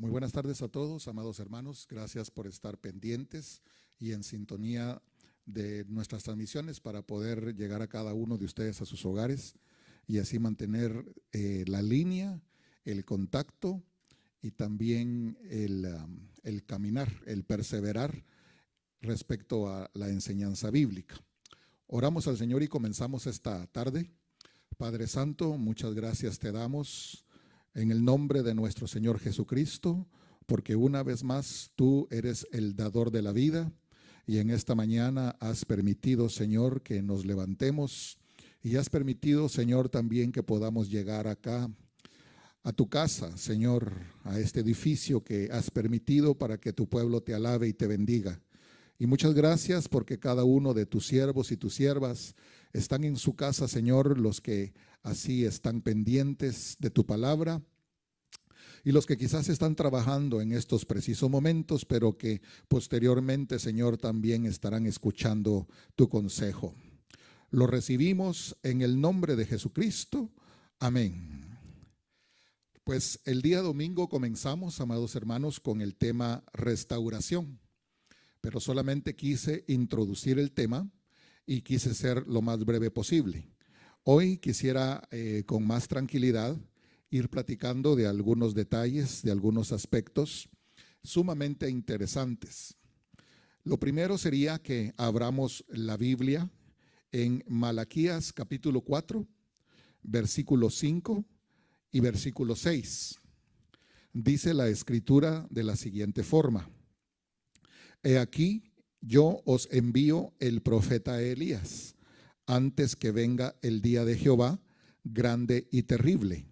Muy buenas tardes a todos, amados hermanos. Gracias por estar pendientes y en sintonía de nuestras transmisiones para poder llegar a cada uno de ustedes a sus hogares y así mantener la línea, el contacto y también el caminar, el perseverar respecto a la enseñanza bíblica. Oramos al Señor y comenzamos esta tarde. Padre Santo, muchas gracias te damos en el nombre de nuestro Señor Jesucristo, porque una vez más tú eres el dador de la vida y en esta mañana has permitido, Señor, que nos levantemos y has permitido, Señor, también que podamos llegar acá a tu casa, Señor, a este edificio que has permitido para que tu pueblo te alabe y te bendiga. Y muchas gracias porque cada uno de tus siervos y tus siervas están en su casa, Señor, los que así están pendientes de tu palabra y los que quizás están trabajando en estos precisos momentos, pero que posteriormente, Señor, también estarán escuchando tu consejo. Lo recibimos en el nombre de Jesucristo. Amén. Pues el día domingo comenzamos, amados hermanos, con el tema restauración, pero solamente quise introducir el tema y quise ser lo más breve posible. Hoy quisiera con más tranquilidad ir platicando de algunos detalles, de algunos aspectos sumamente interesantes. Lo primero sería que abramos la Biblia en Malaquías capítulo 4, versículo 5 y versículo 6. Dice la escritura de la siguiente forma: He aquí, yo os envío el profeta Elías, antes que venga el día de Jehová, grande y terrible.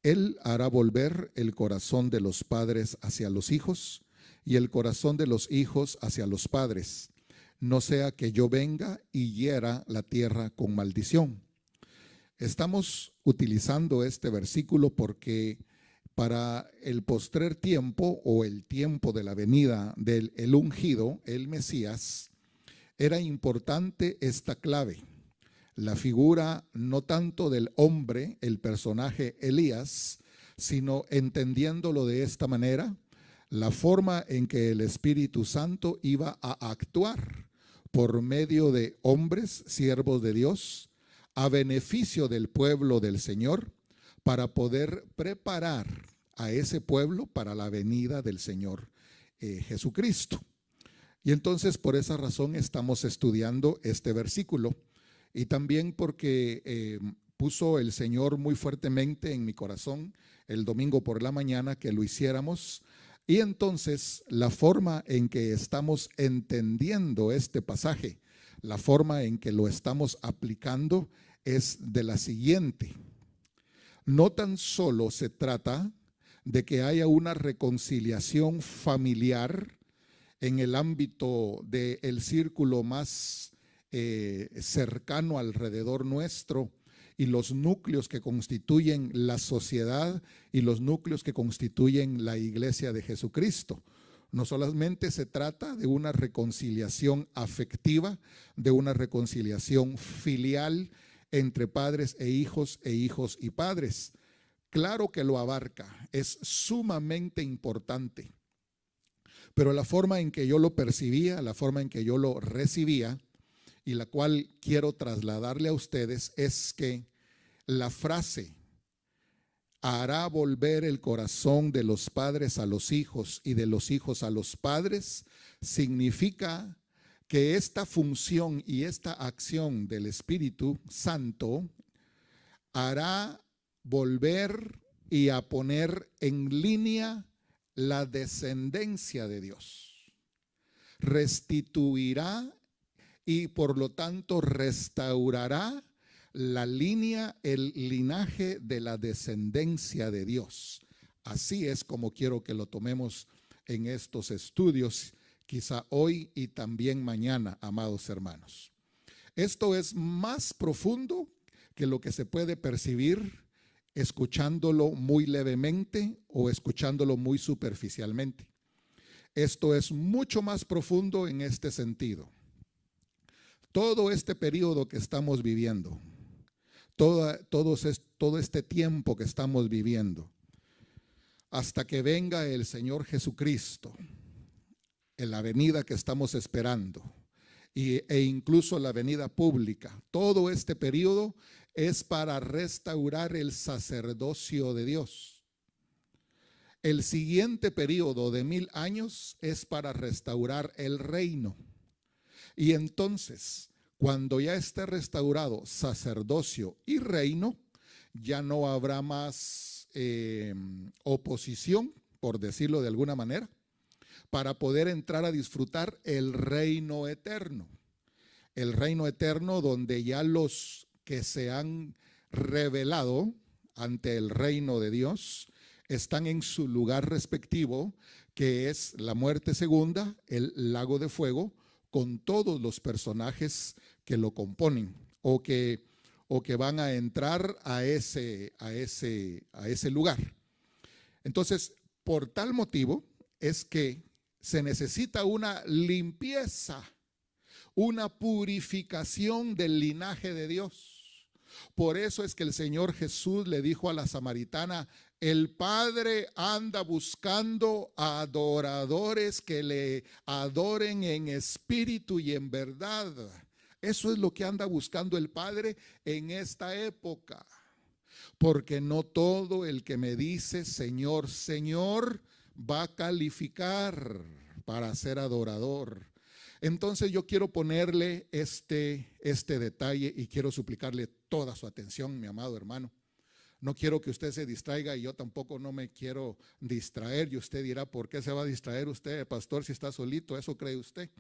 Él hará volver el corazón de los padres hacia los hijos, y el corazón de los hijos hacia los padres, no sea que yo venga y hiera la tierra con maldición. Estamos utilizando este versículo porque para el postrer tiempo o el tiempo de la venida del el ungido, el Mesías, era importante esta clave. La figura no tanto del hombre, el personaje Elías, sino entendiéndolo de esta manera, la forma en que el Espíritu Santo iba a actuar por medio de hombres, siervos de Dios, a beneficio del pueblo del Señor, para poder preparar a ese pueblo para la venida del Señor Jesucristo. Y entonces por esa razón estamos estudiando este versículo y también porque puso el Señor muy fuertemente en mi corazón el domingo por la mañana que lo hiciéramos. Y entonces la forma en que estamos entendiendo este pasaje, la forma en que lo estamos aplicando es de la siguiente. No tan solo se trata de que haya una reconciliación familiar en el ámbito del círculo más cercano alrededor nuestro y los núcleos que constituyen la sociedad y los núcleos que constituyen la iglesia de Jesucristo. No solamente se trata de una reconciliación afectiva, de una reconciliación filial entre padres e hijos y padres. Claro que lo abarca, es sumamente importante, pero la forma en que yo lo percibía, la forma en que yo lo recibía y la cual quiero trasladarle a ustedes es que la frase hará volver el corazón de los padres a los hijos y de los hijos a los padres significa que esta función y esta acción del Espíritu Santo hará volver y a poner en línea la descendencia de Dios. Restituirá y por lo tanto restaurará la línea, el linaje de la descendencia de Dios. Así es como quiero que lo tomemos en estos estudios, quizá hoy y también mañana, amados hermanos. Esto es más profundo que lo que se puede percibir escuchándolo muy levemente o escuchándolo muy superficialmente. Esto es mucho más profundo en este sentido. Todo este periodo que estamos viviendo, todo este tiempo que estamos viviendo, hasta que venga el Señor Jesucristo, en la venida que estamos esperando, e incluso la venida pública. Todo este periodo es para restaurar el sacerdocio de Dios. El siguiente periodo de 1000 años es para restaurar el reino. Y entonces, cuando ya esté restaurado sacerdocio y reino, ya no habrá más oposición, por decirlo de alguna manera, para poder entrar a disfrutar el reino eterno. El reino eterno donde ya los que se han revelado ante el reino de Dios están en su lugar respectivo, que es la muerte segunda, el lago de fuego, con todos los personajes que lo componen o que van a entrar a ese lugar. Entonces, por tal motivo es que se necesita una limpieza, una purificación del linaje de Dios. Por eso es que el Señor Jesús le dijo a la samaritana: el Padre anda buscando adoradores que le adoren en espíritu y en verdad. Eso es lo que anda buscando el Padre en esta época. Porque no todo el que me dice Señor, Señor, va a calificar para ser adorador. Entonces yo quiero ponerle este detalle y quiero suplicarle toda su atención, mi amado hermano. No quiero que usted se distraiga y yo tampoco no me quiero distraer. Y usted dirá, ¿por qué se va a distraer usted, pastor, si está solito? Eso cree usted.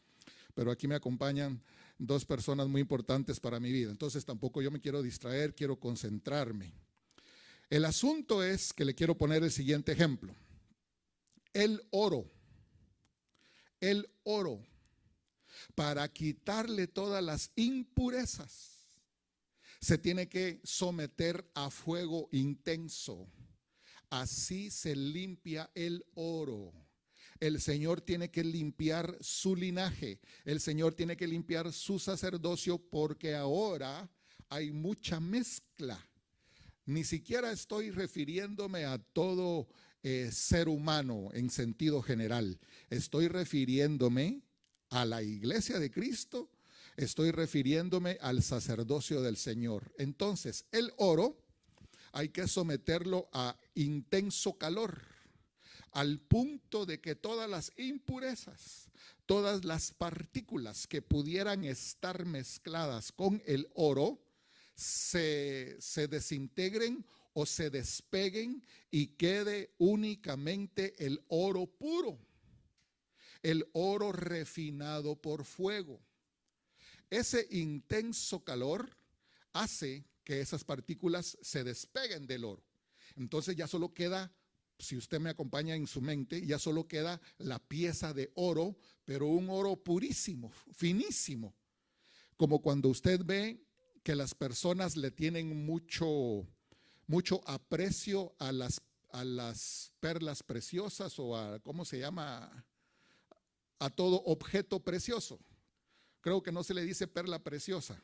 Pero aquí me acompañan dos personas muy importantes para mi vida. Entonces tampoco yo me quiero distraer, quiero concentrarme. El asunto es que le quiero poner el siguiente ejemplo. El oro, para quitarle todas las impurezas, se tiene que someter a fuego intenso. Así se limpia el oro. El Señor tiene que limpiar su linaje. El Señor tiene que limpiar su sacerdocio, porque ahora hay mucha mezcla. Ni siquiera estoy refiriéndome a todo ser humano en sentido general. Estoy refiriéndome a la iglesia de Cristo. Estoy refiriéndome al sacerdocio del Señor. Entonces, el oro hay que someterlo a intenso calor, al punto de que todas las impurezas, todas las partículas que pudieran estar mezcladas con el oro se desintegren o se despeguen y quede únicamente el oro puro, el oro refinado por fuego. Ese intenso calor hace que esas partículas se despeguen del oro. Entonces ya solo queda, si usted me acompaña en su mente, ya solo queda la pieza de oro, pero un oro purísimo, finísimo. Como cuando usted ve que las personas le tienen mucho aprecio a las perlas preciosas, o a, ¿cómo se llama?, a todo objeto precioso. Creo que no se le dice perla preciosa,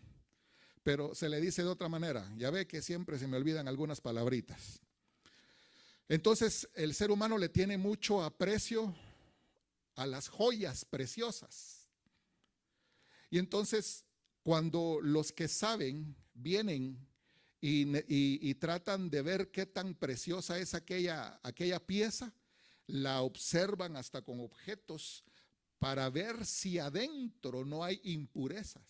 pero se le dice de otra manera. Ya ve que siempre se me olvidan algunas palabritas. Entonces, el ser humano le tiene mucho aprecio a las joyas preciosas. Y entonces, cuando los que saben vienen y tratan de ver qué tan preciosa es aquella pieza, la observan hasta con objetos para ver si adentro no hay impurezas.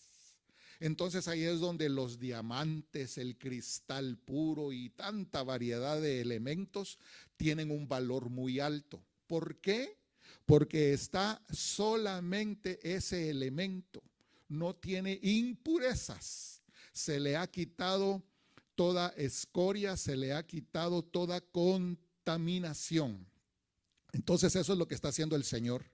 Entonces ahí es donde los diamantes, el cristal puro y tanta variedad de elementos tienen un valor muy alto. ¿Por qué? Porque está solamente ese elemento, no tiene impurezas. Se le ha quitado toda escoria, se le ha quitado toda contaminación. Entonces eso es lo que está haciendo el Señor.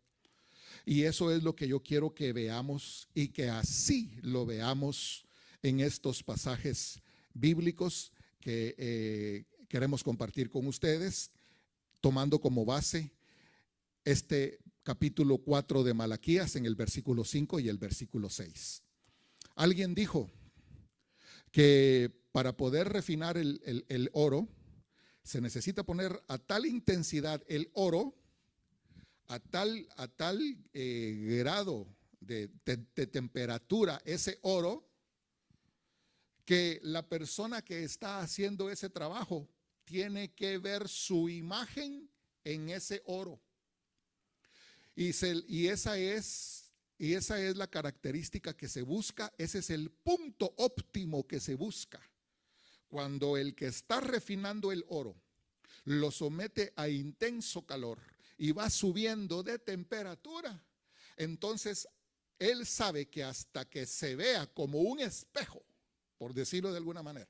Y eso es lo que yo quiero que veamos, y que así lo veamos en estos pasajes bíblicos que queremos compartir con ustedes, tomando como base este capítulo 4 de Malaquías en el versículo 5 y el versículo 6. Alguien dijo que para poder refinar el oro Se necesita poner a tal intensidad el oro, a tal grado de temperatura ese oro, que la persona que está haciendo ese trabajo tiene que ver su imagen en ese oro. Y esa es la característica que se busca, ese es el punto óptimo que se busca. Cuando el que está refinando el oro lo somete a intenso calor y va subiendo de temperatura, entonces él sabe que hasta que se vea como un espejo, por decirlo de alguna manera,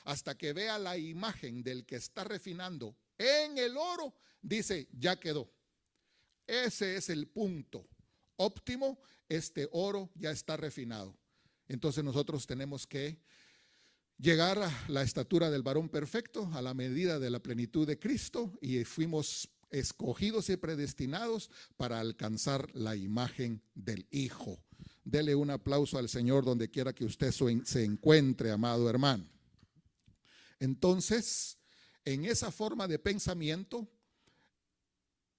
hasta que vea la imagen del que está refinando en el oro, dice, ya quedó. Ese es el punto óptimo, este oro ya está refinado. Entonces nosotros tenemos que llegar a la estatura del varón perfecto, a la medida de la plenitud de Cristo, y fuimos escogidos y predestinados para alcanzar la imagen del Hijo. Dele un aplauso al Señor donde quiera que usted se encuentre, amado hermano. Entonces, en esa forma de pensamiento,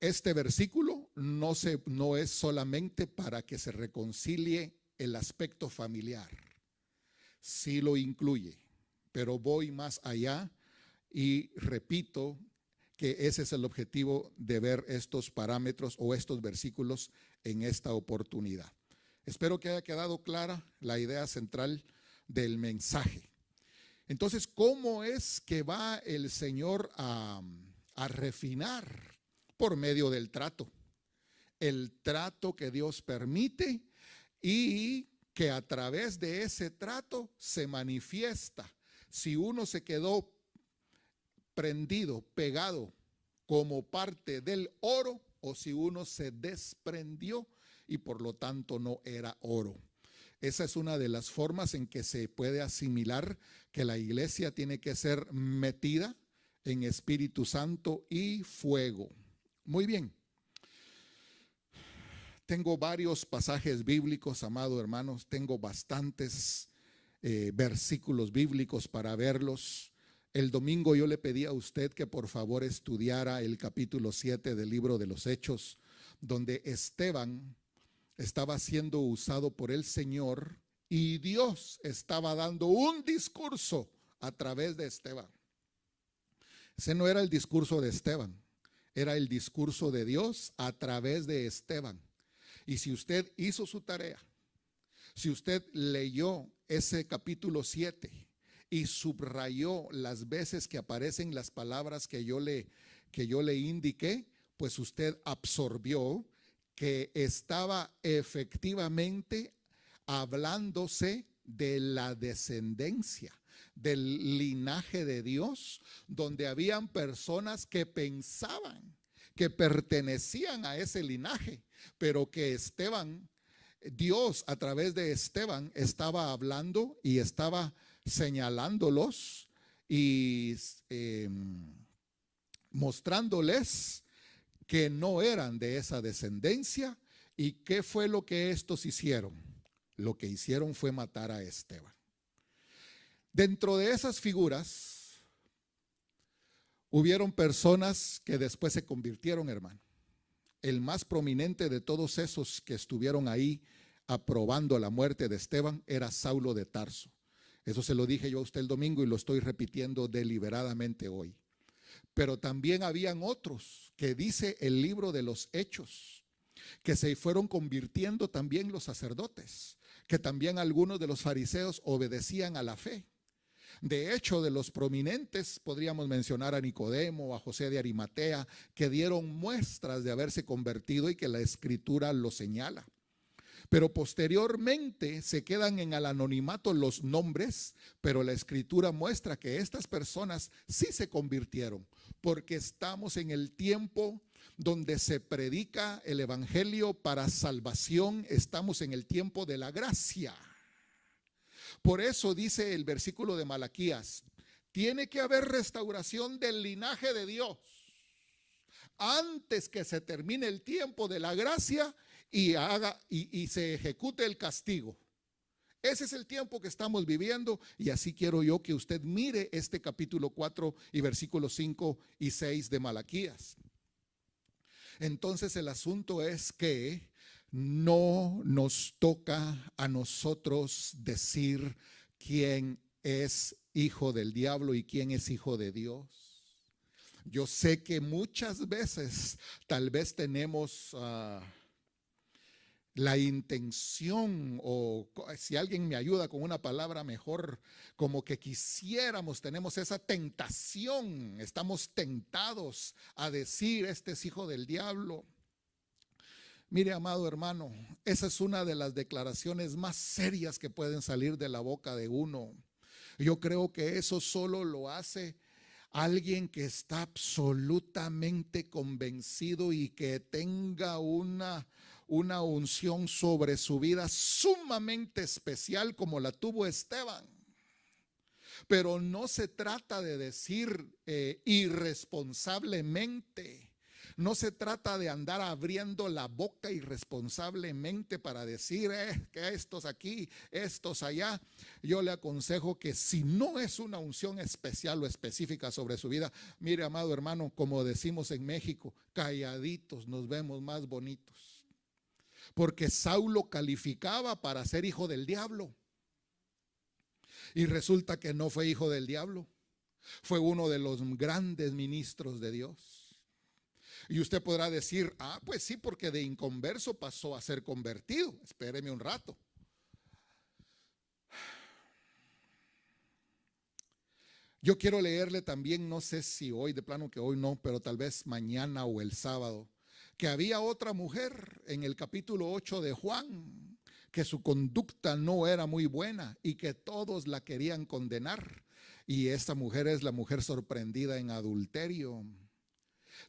este versículo no es solamente para que se reconcilie el aspecto familiar. Sí lo incluye, pero voy más allá y repito que ese es el objetivo de ver estos parámetros o estos versículos en esta oportunidad. Espero que haya quedado clara la idea central del mensaje. Entonces, ¿cómo es que va el Señor a refinar? Por medio del trato. El trato que Dios permite y que a través de ese trato se manifiesta. Si uno se quedó prendido, pegado como parte del oro, o si uno se desprendió y por lo tanto no era oro. Esa es una de las formas en que se puede asimilar que la iglesia tiene que ser metida en Espíritu Santo y fuego. Muy bien. Tengo varios pasajes bíblicos, amados hermanos. Tengo bastantes versículos bíblicos para verlos. El domingo yo le pedí a usted que por favor estudiara el capítulo 7 del libro de los Hechos, donde Esteban estaba siendo usado por el Señor y Dios estaba dando un discurso a través de Esteban. Ese no era el discurso de Esteban, era el discurso de Dios a través de Esteban. Y si usted hizo su tarea, si usted leyó ese capítulo 7 y subrayó las veces que aparecen las palabras que yo le indiqué, pues usted absorbió que estaba efectivamente hablándose de la descendencia, del linaje de Dios, donde habían personas que pensaban que pertenecían a ese linaje, pero que Esteban, Dios a través de Esteban estaba hablando y estaba señalándolos y mostrándoles que no eran de esa descendencia. ¿Y qué fue lo que estos hicieron? Lo que hicieron fue matar a Esteban. Dentro de esas figuras hubieron personas que después se convirtieron, hermano. El más prominente de todos esos que estuvieron ahí aprobando la muerte de Esteban era Saulo de Tarso. Eso se lo dije yo a usted el domingo y lo estoy repitiendo deliberadamente hoy. Pero también habían otros que dice el libro de los Hechos, que se fueron convirtiendo también los sacerdotes, que también algunos de los fariseos obedecían a la fe. De hecho, de los prominentes podríamos mencionar a Nicodemo, a José de Arimatea, que dieron muestras de haberse convertido y que la Escritura lo señala. Pero posteriormente se quedan en el anonimato los nombres, pero la Escritura muestra que estas personas sí se convirtieron, porque estamos en el tiempo donde se predica el evangelio para salvación, estamos en el tiempo de la gracia. Por eso dice el versículo de Malaquías, tiene que haber restauración del linaje de Dios antes que se termine el tiempo de la gracia y se ejecute el castigo. Ese es el tiempo que estamos viviendo y así quiero yo que usted mire este capítulo 4 y versículos 5 y 6 de Malaquías. Entonces el asunto es que no nos toca a nosotros decir quién es hijo del diablo y quién es hijo de Dios. Yo sé que muchas veces tal vez tenemos la intención, o si alguien me ayuda con una palabra mejor, como que quisiéramos, tenemos esa tentación, estamos tentados a decir este es hijo del diablo. Mire, amado hermano, esa es una de las declaraciones más serias que pueden salir de la boca de uno. Yo creo que eso solo lo hace alguien que está absolutamente convencido y que tenga una unción sobre su vida sumamente especial como la tuvo Esteban. Pero no se trata de decir irresponsablemente. No se trata de andar abriendo la boca irresponsablemente para decir que estos aquí, estos allá. Yo le aconsejo que si no es una unción especial o específica sobre su vida, mire, amado hermano, como decimos en México, calladitos nos vemos más bonitos. Porque Saulo calificaba para ser hijo del diablo. Y resulta que no fue hijo del diablo. Fue uno de los grandes ministros de Dios. Y usted podrá decir, pues sí, porque de inconverso pasó a ser convertido. Espéreme un rato. Yo quiero leerle también, no sé si hoy, de plano que hoy no, pero tal vez mañana o el sábado, que había otra mujer en el capítulo 8 de Juan, que su conducta no era muy buena y que todos la querían condenar. Y esta mujer es la mujer sorprendida en adulterio.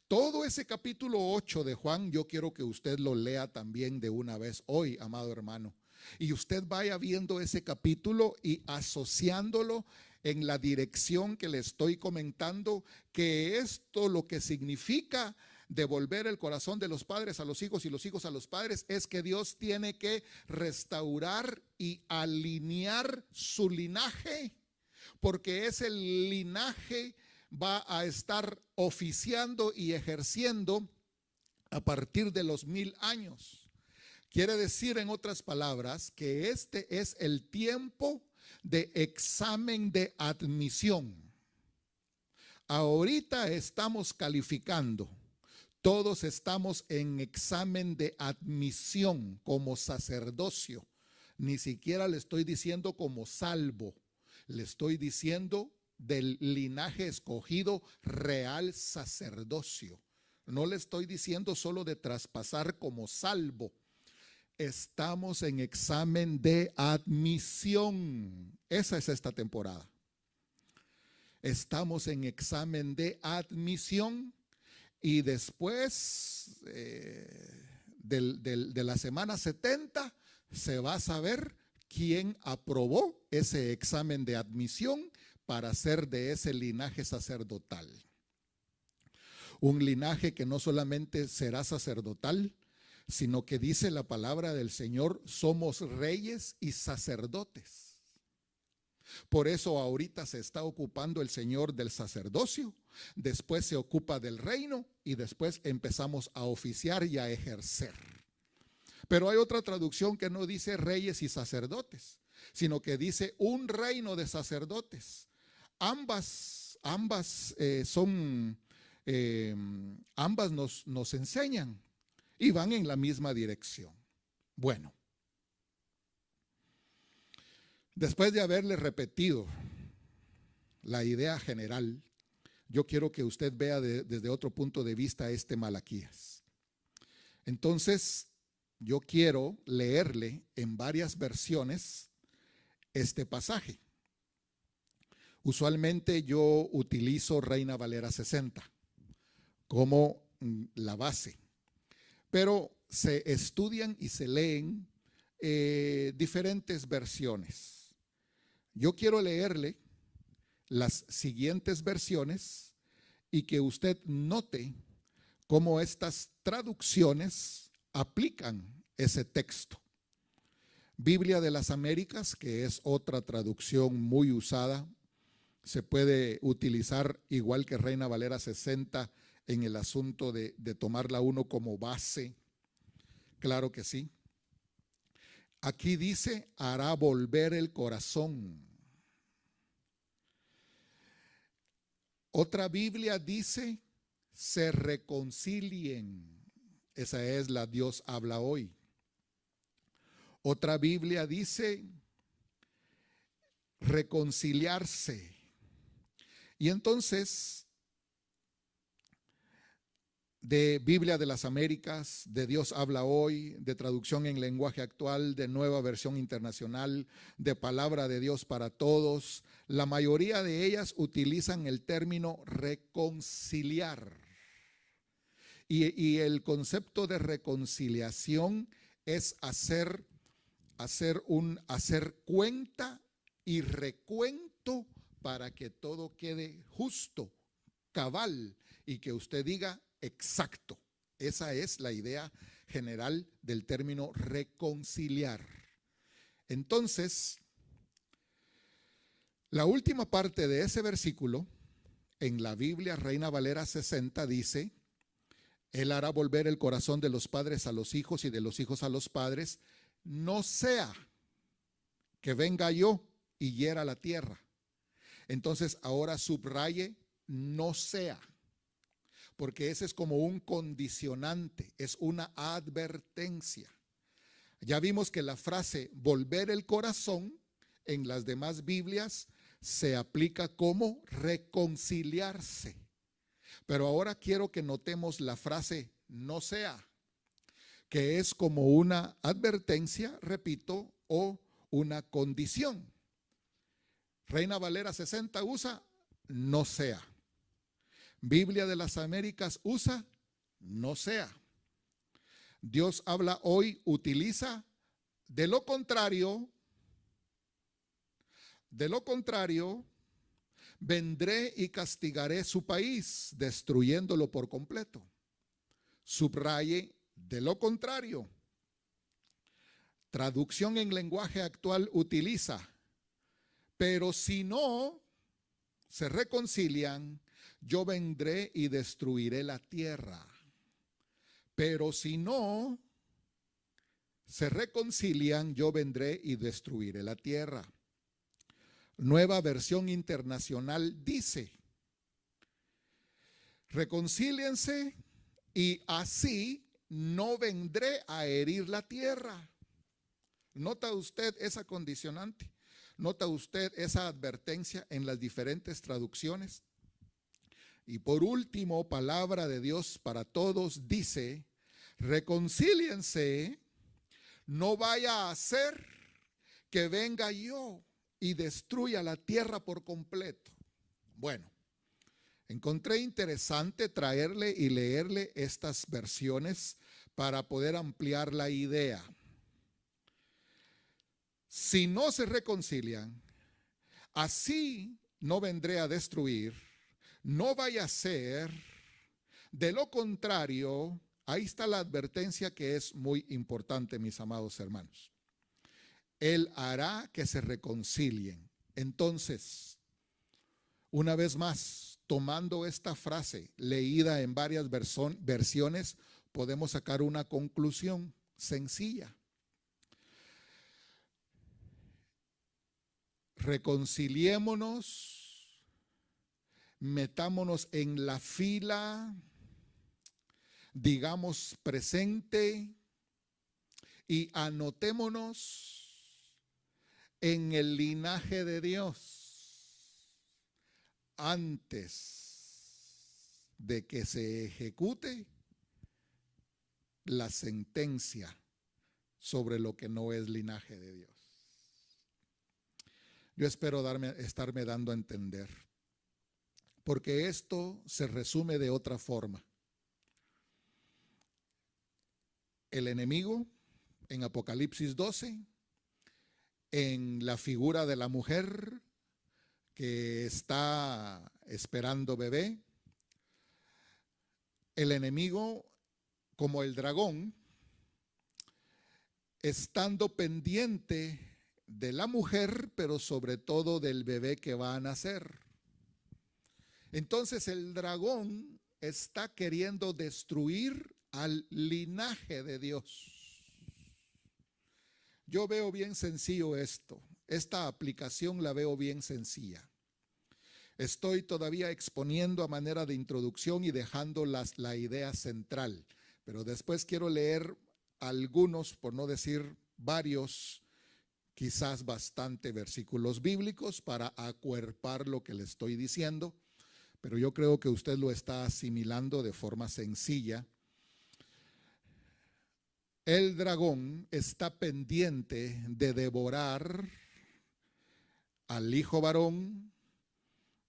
Todo ese capítulo 8 de Juan, yo quiero que usted lo lea también de una vez hoy, amado hermano. Y usted vaya viendo ese capítulo y asociándolo en la dirección que le estoy comentando, que esto lo que significa devolver el corazón de los padres a los hijos y los hijos a los padres es que Dios tiene que restaurar y alinear su linaje, porque ese linaje va a estar oficiando y ejerciendo a partir de los 1000 años. Quiere decir, en otras palabras, que este es el tiempo de examen de admisión. Ahorita estamos calificando, todos estamos en examen de admisión como sacerdocio. Ni siquiera le estoy diciendo como salvo, le estoy diciendo del linaje escogido, real sacerdocio. No le estoy diciendo solo de traspasar como salvo. Estamos en examen de admisión. Esa es esta temporada. Estamos en examen de admisión y después de la semana 70 se va a saber quién aprobó ese examen de admisión para ser de ese linaje sacerdotal. Un linaje que no solamente será sacerdotal, sino que dice la palabra del Señor, somos reyes y sacerdotes. Por eso ahorita se está ocupando el Señor del sacerdocio, después se ocupa del reino y después empezamos a oficiar y a ejercer. Pero hay otra traducción que no dice reyes y sacerdotes, sino que dice un reino de sacerdotes. Ambas nos enseñan y van en la misma dirección. Bueno, después de haberle repetido la idea general, yo quiero que usted vea desde otro punto de vista este Malaquías. Entonces, yo quiero leerle en varias versiones este pasaje. Usualmente yo utilizo Reina Valera 60 como la base, pero se estudian y se leen diferentes versiones. Yo quiero leerle las siguientes versiones y que usted note cómo estas traducciones aplican ese texto. Biblia de las Américas, que es otra traducción muy usada, se puede utilizar igual que Reina Valera 60 en el asunto de tomarla uno como base. Claro que sí. Aquí dice, hará volver el corazón. Otra Biblia dice, se reconcilien. Esa es la Dios habla hoy. Otra Biblia dice, reconciliarse. Y entonces, de Biblia de las Américas, de Dios habla hoy, de traducción en lenguaje actual, de Nueva Versión Internacional, de Palabra de Dios para Todos, la mayoría de ellas utilizan el término reconciliar. Y el concepto de reconciliación es hacer cuenta y recuento para que todo quede justo, cabal, y que usted diga exacto. Esa es la idea general del término reconciliar. Entonces, la última parte de ese versículo en la Biblia Reina Valera 60 dice, Él hará volver el corazón de los padres a los hijos y de los hijos a los padres, no sea que venga yo y hiera la tierra. Entonces ahora subraye no sea, porque ese es como un condicionante, es una advertencia. Ya vimos que la frase volver el corazón en las demás Biblias se aplica como reconciliarse. Pero ahora quiero que notemos la frase no sea, que es como una advertencia, repito, o una condición. Reina Valera 60 usa no sea. Biblia de las Américas usa no sea. Dios habla hoy, utiliza de lo contrario, vendré y castigaré su país, destruyéndolo por completo. Subraye de lo contrario. Traducción en lenguaje actual utiliza, pero si no se reconcilian, yo vendré y destruiré la tierra. Pero si no se reconcilian, yo vendré y destruiré la tierra. Nueva Versión Internacional dice, reconcíliense y así no vendré a herir la tierra. ¿Nota usted esa condicionante? ¿Nota usted esa advertencia en las diferentes traducciones? Y por último, Palabra de Dios para Todos dice, reconcíliense, no vaya a ser que venga yo y destruya la tierra por completo. Bueno, encontré interesante traerle y leerle estas versiones para poder ampliar la idea. Si no se reconcilian, así no vendré a destruir, no vaya a ser, de lo contrario, ahí está la advertencia que es muy importante, mis amados hermanos. Él hará que se reconcilien. Entonces, una vez más, tomando esta frase leída en varias versiones, podemos sacar una conclusión sencilla. Reconciliémonos, metámonos en la fila, digamos presente y anotémonos en el linaje de Dios antes de que se ejecute la sentencia sobre lo que no es linaje de Dios. Yo espero estarme dando a entender, porque esto se resume de otra forma. El enemigo en Apocalipsis 12, en la figura de la mujer que está esperando bebé, el enemigo como el dragón estando pendiente de la mujer, pero sobre todo del bebé que va a nacer. Entonces el dragón está queriendo destruir al linaje de Dios. Yo veo bien sencillo esto. Esta aplicación la veo bien sencilla. Estoy todavía exponiendo a manera de introducción y dejando la idea central, pero después quiero leer algunos, por no decir varios, quizás bastante versículos bíblicos para acuerpar lo que le estoy diciendo, pero yo creo que usted lo está asimilando de forma sencilla. El dragón está pendiente de devorar al hijo varón,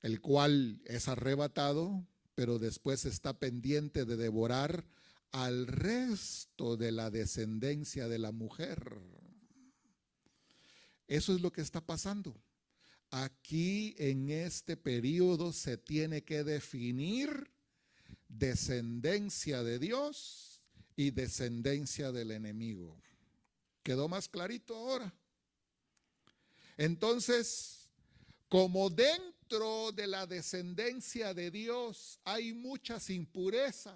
el cual es arrebatado, pero después está pendiente de devorar al resto de la descendencia de la mujer. Eso es lo que está pasando. Aquí en este periodo se tiene que definir descendencia de Dios y descendencia del enemigo. ¿Quedó más clarito ahora? Entonces, como dentro de la descendencia de Dios hay muchas impurezas,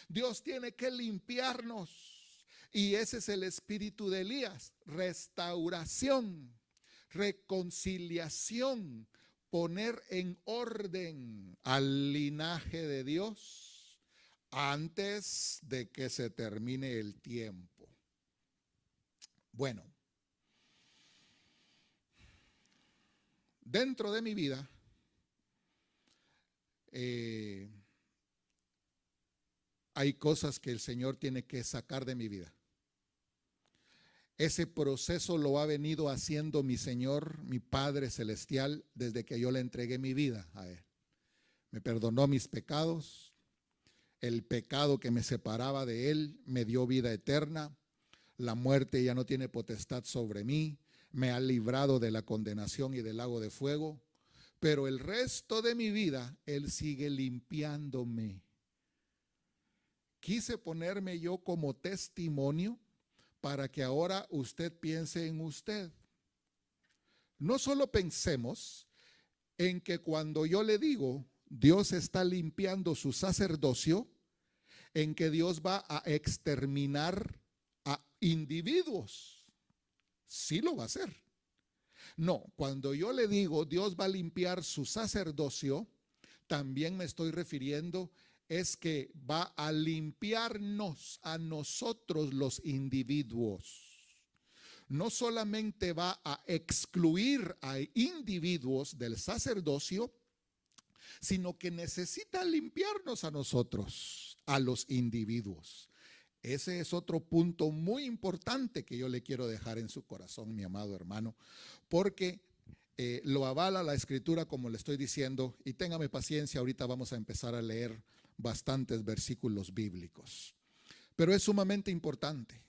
Dios tiene que limpiarnos. Y ese es el espíritu de Elías: restauración, reconciliación, poner en orden al linaje de Dios antes de que se termine el tiempo. Bueno, dentro de mi vida hay cosas que el Señor tiene que sacar de mi vida. Ese proceso lo ha venido haciendo mi Señor, mi Padre Celestial, desde que yo le entregué mi vida a Él. Me perdonó mis pecados, el pecado que me separaba de Él me dio vida eterna, la muerte ya no tiene potestad sobre mí, me ha librado de la condenación y del lago de fuego, pero el resto de mi vida Él sigue limpiándome. Quise ponerme yo como testimonio para que ahora usted piense en usted. No solo pensemos en que cuando yo le digo Dios está limpiando su sacerdocio, en que Dios va a exterminar a individuos. Sí lo va a hacer. No, cuando yo le digo Dios va a limpiar su sacerdocio, también me estoy refiriendo es que va a limpiarnos a nosotros los individuos. No solamente va a excluir a individuos del sacerdocio, sino que necesita limpiarnos a nosotros, a los individuos. Ese es otro punto muy importante que yo le quiero dejar en su corazón, mi amado hermano, porque lo avala la Escritura, como le estoy diciendo, y téngame paciencia, ahorita vamos a empezar a leer bastantes versículos bíblicos. Pero es sumamente importante.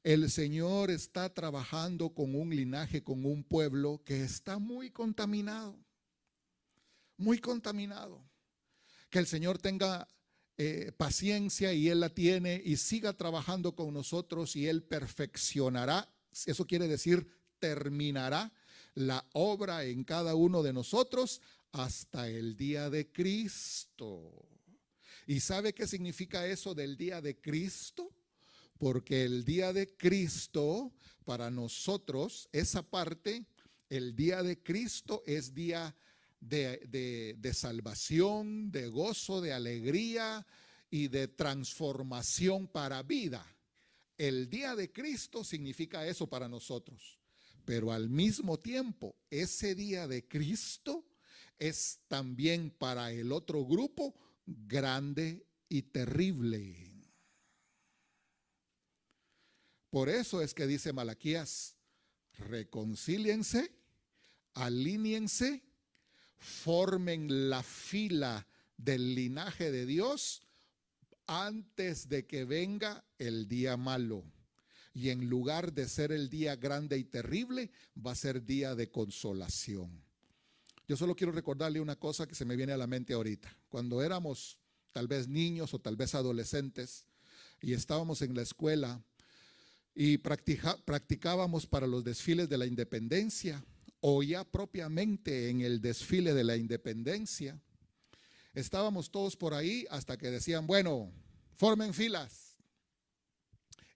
El Señor está trabajando con un linaje, con un pueblo que está muy contaminado. Muy contaminado. Que el Señor tenga paciencia, y Él la tiene, y siga trabajando con nosotros, y Él perfeccionará, eso quiere decir terminará la obra en cada uno de nosotros hasta el día de Cristo. ¿Y sabe qué significa eso del día de Cristo? Porque el día de Cristo, para nosotros, esa parte, el día de Cristo es día de salvación, de gozo, de alegría y de transformación para vida. El día de Cristo significa eso para nosotros. Pero al mismo tiempo, ese día de Cristo es también para el otro grupo grande y terrible. Por eso es que dice Malaquías: reconcíliense, alíñense, formen la fila del linaje de Dios antes de que venga el día malo. Y en lugar de ser el día grande y terrible, va a ser día de consolación. Yo solo quiero recordarle una cosa que se me viene a la mente ahorita. Cuando éramos tal vez niños o tal vez adolescentes, y estábamos en la escuela y practicábamos para los desfiles de la independencia, o ya propiamente en el desfile de la independencia. Estábamos todos por ahí hasta que decían, bueno, formen filas.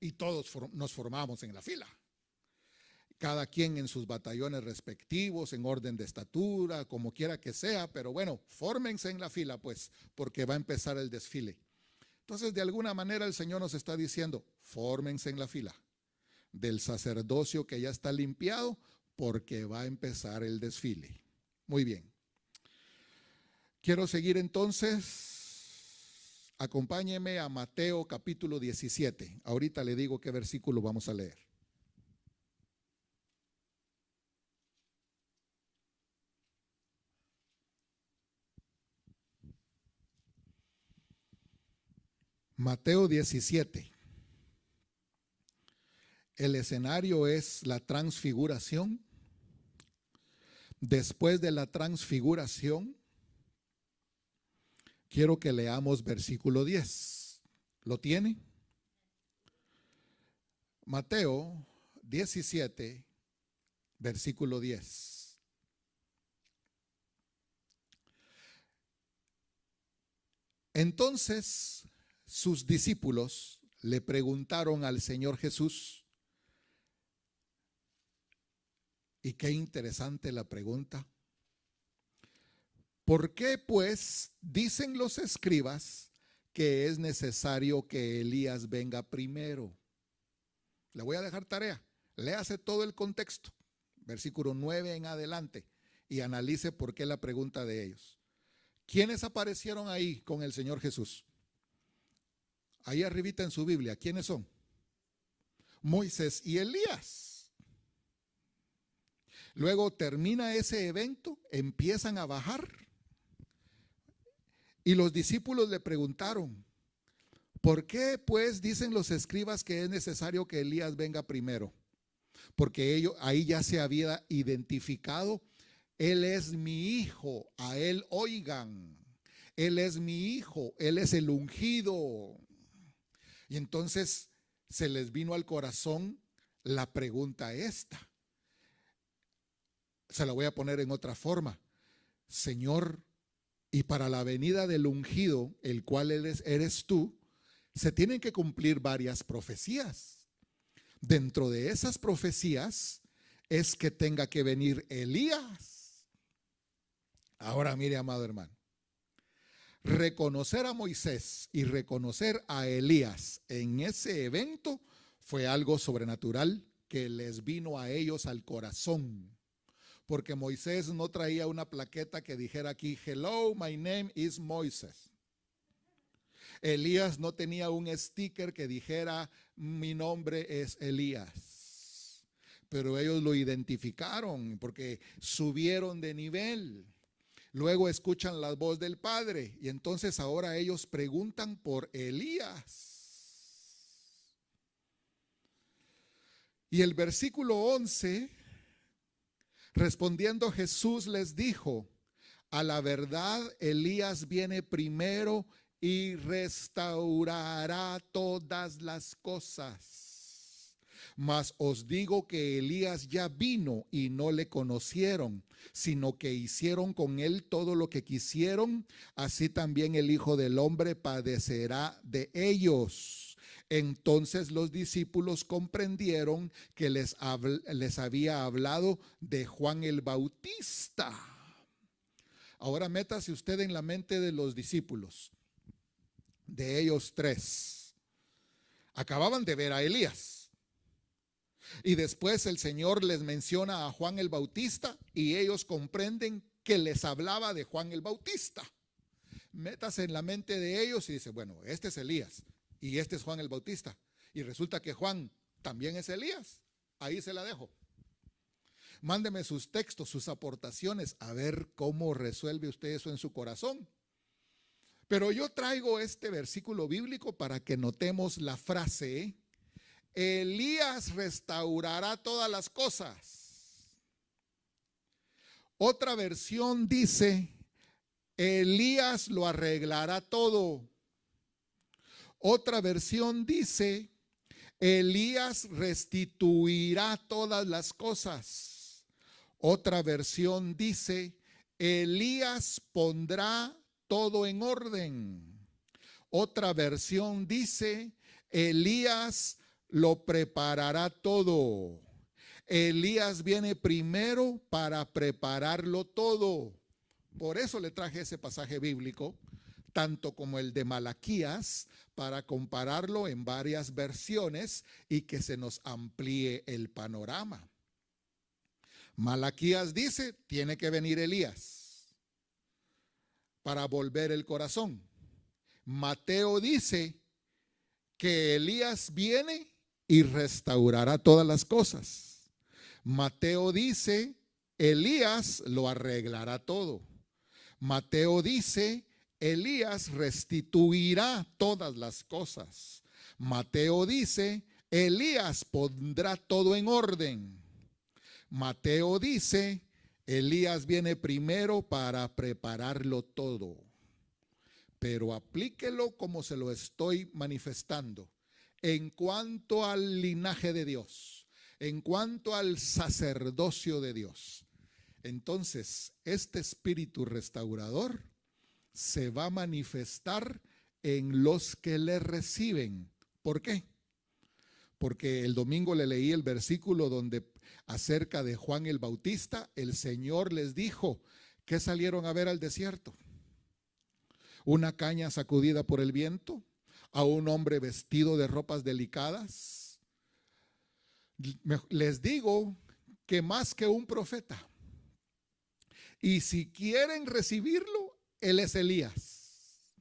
Y todos nos formamos en la fila. Cada quien en sus batallones respectivos, en orden de estatura, como quiera que sea, pero bueno, fórmense en la fila pues, porque va a empezar el desfile. Entonces, de alguna manera el Señor nos está diciendo, fórmense en la fila del sacerdocio que ya está limpiado, porque va a empezar el desfile. Muy bien. Quiero seguir entonces. Acompáñeme a Mateo capítulo 17. Ahorita le digo qué versículo vamos a leer. Mateo 17. El escenario es la transfiguración. Después de la transfiguración, quiero que leamos versículo 10. ¿Lo tiene? Mateo 17, versículo 10. Entonces sus discípulos le preguntaron al Señor Jesús, y qué interesante la pregunta, ¿por qué pues dicen los escribas que es necesario que Elías venga primero? Le voy a dejar tarea, léase todo el contexto, versículo 9 en adelante, y analice por qué la pregunta de ellos. ¿Quiénes aparecieron ahí con el Señor Jesús? Ahí arribita en su Biblia, ¿quiénes son? Moisés y Elías. Luego termina ese evento, empiezan a bajar y los discípulos le preguntaron, ¿por qué pues dicen los escribas que es necesario que Elías venga primero? Porque ellos, ahí ya se había identificado, él es mi hijo, a él oigan, él es mi hijo, él es el ungido. Y entonces se les vino al corazón la pregunta esta. Se la voy a poner en otra forma. Señor, y para la venida del ungido, el cual eres tú, se tienen que cumplir varias profecías. Dentro de esas profecías es que tenga que venir Elías. Ahora mire, amado hermano, reconocer a Moisés y reconocer a Elías en ese evento fue algo sobrenatural que les vino a ellos al corazón. Porque Moisés no traía una plaqueta que dijera aquí, hello, my name is Moisés. Elías no tenía un sticker que dijera, mi nombre es Elías. Pero ellos lo identificaron porque subieron de nivel. Luego escuchan la voz del Padre y entonces ahora ellos preguntan por Elías. Y el versículo 11, respondiendo Jesús les dijo, a la verdad Elías viene primero y restaurará todas las cosas. Mas os digo que Elías ya vino y no le conocieron, sino que hicieron con él todo lo que quisieron, así también el Hijo del Hombre padecerá de ellos. Entonces los discípulos comprendieron que les había hablado de Juan el Bautista. Ahora métase usted en la mente de los discípulos, de ellos tres. Acababan de ver a Elías. Y después el Señor les menciona a Juan el Bautista y ellos comprenden que les hablaba de Juan el Bautista. Métase en la mente de ellos y dice, bueno, este es Elías y este es Juan el Bautista. Y resulta que Juan también es Elías. Ahí se la dejo. Mándeme sus textos, sus aportaciones, a ver cómo resuelve usted eso en su corazón. Pero yo traigo este versículo bíblico para que notemos la frase, Elías restaurará todas las cosas. Otra versión dice, Elías lo arreglará todo. Otra versión dice, Elías restituirá todas las cosas. Otra versión dice, Elías pondrá todo en orden. Otra versión dice, Elías lo preparará todo. Elías viene primero para prepararlo todo. Por eso le traje ese pasaje bíblico, tanto como el de Malaquías, para compararlo en varias versiones y que se nos amplíe el panorama. Malaquías dice, tiene que venir Elías para volver el corazón. Mateo dice que Elías viene y restaurará todas las cosas. Mateo dice, Elías lo arreglará todo. Mateo dice, Elías restituirá todas las cosas. Mateo dice, Elías pondrá todo en orden. Mateo dice, Elías viene primero para prepararlo todo. Pero aplíquelo como se lo estoy manifestando. En cuanto al linaje de Dios, en cuanto al sacerdocio de Dios, entonces este espíritu restaurador se va a manifestar en los que le reciben. ¿Por qué? Porque el domingo le leí el versículo donde acerca de Juan el Bautista, el Señor les dijo, ¿qué salieron a ver al desierto? Una caña sacudida por el viento, a un hombre vestido de ropas delicadas. Les digo que más que un profeta. Y si quieren recibirlo, él es Elías.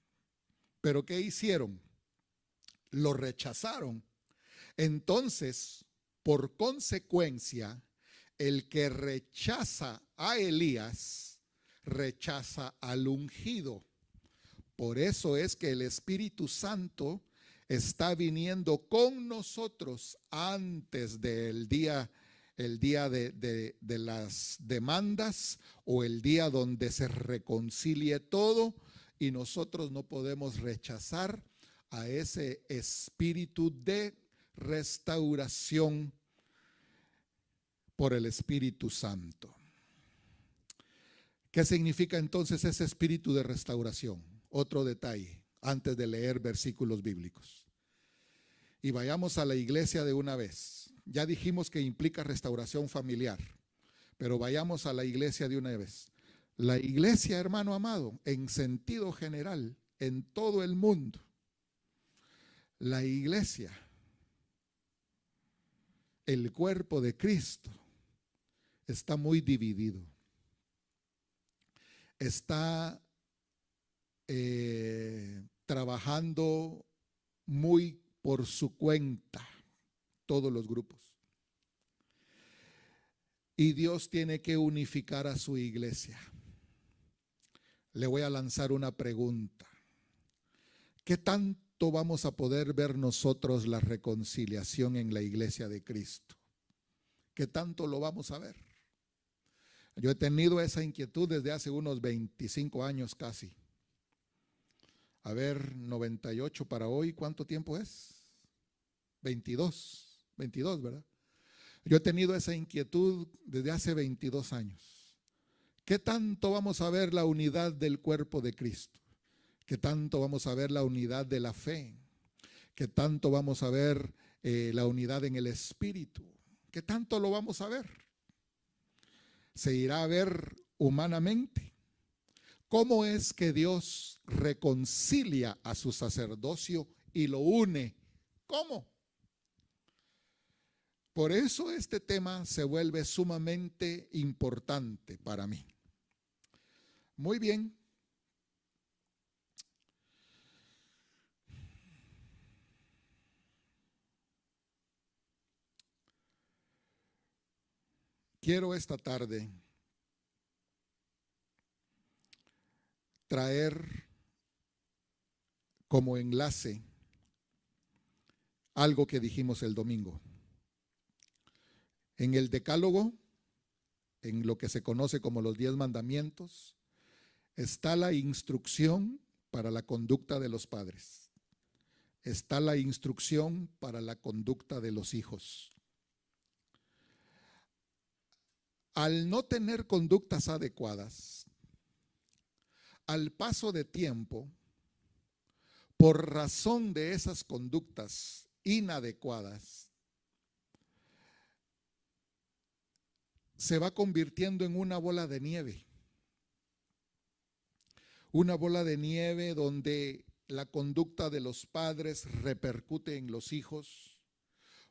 Pero ¿qué hicieron? Lo rechazaron. Entonces, por consecuencia, el que rechaza a Elías, rechaza al ungido. Por eso es que el Espíritu Santo está viniendo con nosotros antes del día, el día de las demandas o el día donde se reconcilie todo, y nosotros no podemos rechazar a ese espíritu de restauración por el Espíritu Santo. ¿Qué significa entonces ese espíritu de restauración? Otro detalle antes de leer versículos bíblicos. Y vayamos a la iglesia de una vez. Ya dijimos que implica restauración familiar, pero vayamos a la iglesia de una vez. La iglesia, hermano amado, en sentido general, en todo el mundo, la iglesia, el cuerpo de Cristo, está muy dividido. Está trabajando muy por su cuenta, todos los grupos. Y Dios tiene que unificar a su iglesia. Le voy a lanzar una pregunta. ¿Qué tanto vamos a poder ver nosotros la reconciliación en la iglesia de Cristo? ¿Qué tanto lo vamos a ver? Yo he tenido esa inquietud desde hace unos 25 años casi. A ver, 98 para hoy, ¿cuánto tiempo es? 22, ¿verdad? Yo he tenido esa inquietud desde hace 22 años. ¿Qué tanto vamos a ver la unidad del cuerpo de Cristo? ¿Qué tanto vamos a ver la unidad de la fe? ¿Qué tanto vamos a ver la unidad en el espíritu? ¿Qué tanto lo vamos a ver? ¿Se irá a ver humanamente? ¿Cómo es que Dios reconcilia a su sacerdocio y lo une? ¿Cómo? Por eso este tema se vuelve sumamente importante para mí. Muy bien. Quiero esta tarde traer como enlace algo que dijimos el domingo. En el Decálogo, en lo que se conoce como los 10 mandamientos, está la instrucción para la conducta de los padres. está la instrucción para la conducta de los hijos. Al no tener conductas adecuadas, al paso de tiempo, por razón de esas conductas inadecuadas, se va convirtiendo en una bola de nieve. Una bola de nieve donde la conducta de los padres repercute en los hijos.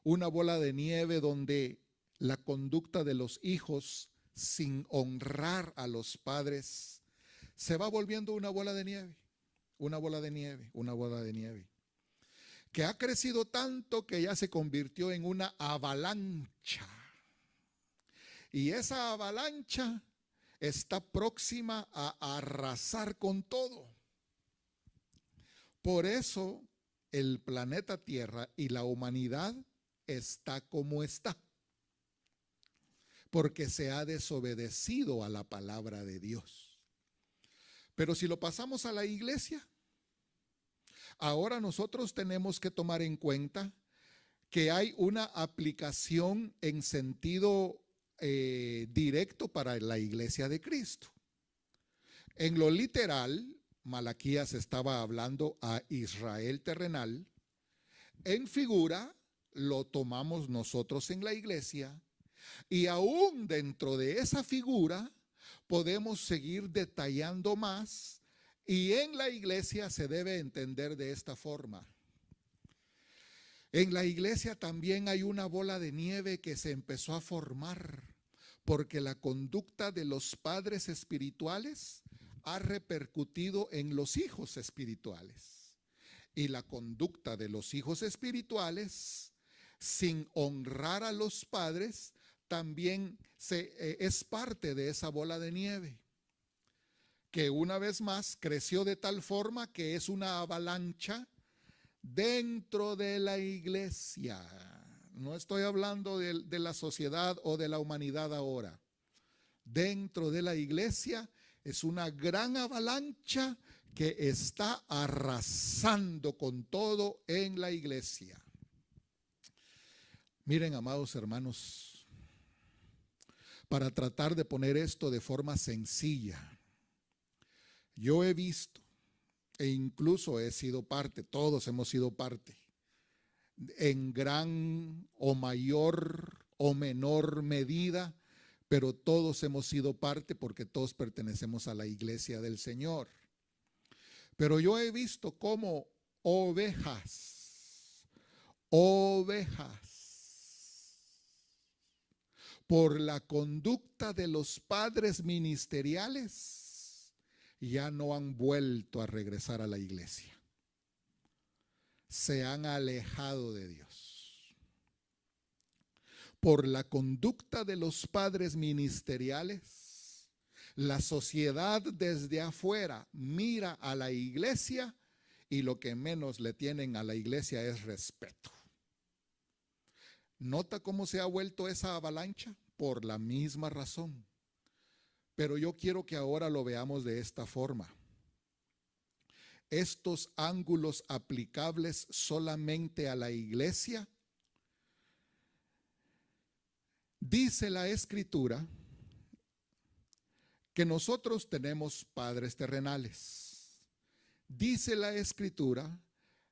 Una bola de nieve donde la conducta de los hijos, sin honrar a los padres, se va volviendo una bola de nieve, una bola de nieve, una bola de nieve, que ha crecido tanto que ya se convirtió en una avalancha. Y esa avalancha está próxima a arrasar con todo. Por eso el planeta Tierra y la humanidad está como está, porque se ha desobedecido a la palabra de Dios. Pero si lo pasamos a la iglesia, ahora nosotros tenemos que tomar en cuenta que hay una aplicación en sentido directo para la iglesia de Cristo. En lo literal, Malaquías estaba hablando a Israel terrenal. En figura, lo tomamos nosotros en la iglesia, y aún dentro de esa figura podemos seguir detallando más, y en la iglesia se debe entender de esta forma. En la iglesia también hay una bola de nieve que se empezó a formar porque la conducta de los padres espirituales ha repercutido en los hijos espirituales. Y la conducta de los hijos espirituales, sin honrar a los padres, también es parte de esa bola de nieve, que una vez más creció de tal forma que es una avalancha dentro de la iglesia. No estoy hablando de la sociedad o de la humanidad ahora. Dentro de la iglesia es una gran avalancha que está arrasando con todo en la iglesia. Miren, amados hermanos, para tratar de poner esto de forma sencilla, yo he visto e incluso he sido parte, todos hemos sido parte, en gran o mayor o menor medida, pero todos hemos sido parte porque todos pertenecemos a la iglesia del Señor. Pero yo he visto cómo ovejas, por la conducta de los padres ministeriales, ya no han vuelto a regresar a la iglesia. Se han alejado de Dios. Por la conducta de los padres ministeriales, la sociedad desde afuera mira a la iglesia y lo que menos le tienen a la iglesia es respeto. ¿Nota cómo se ha vuelto esa avalancha? Por la misma razón. Pero yo quiero que ahora lo veamos de esta forma. Estos ángulos aplicables solamente a la iglesia. Dice la Escritura que nosotros tenemos padres terrenales. Dice la Escritura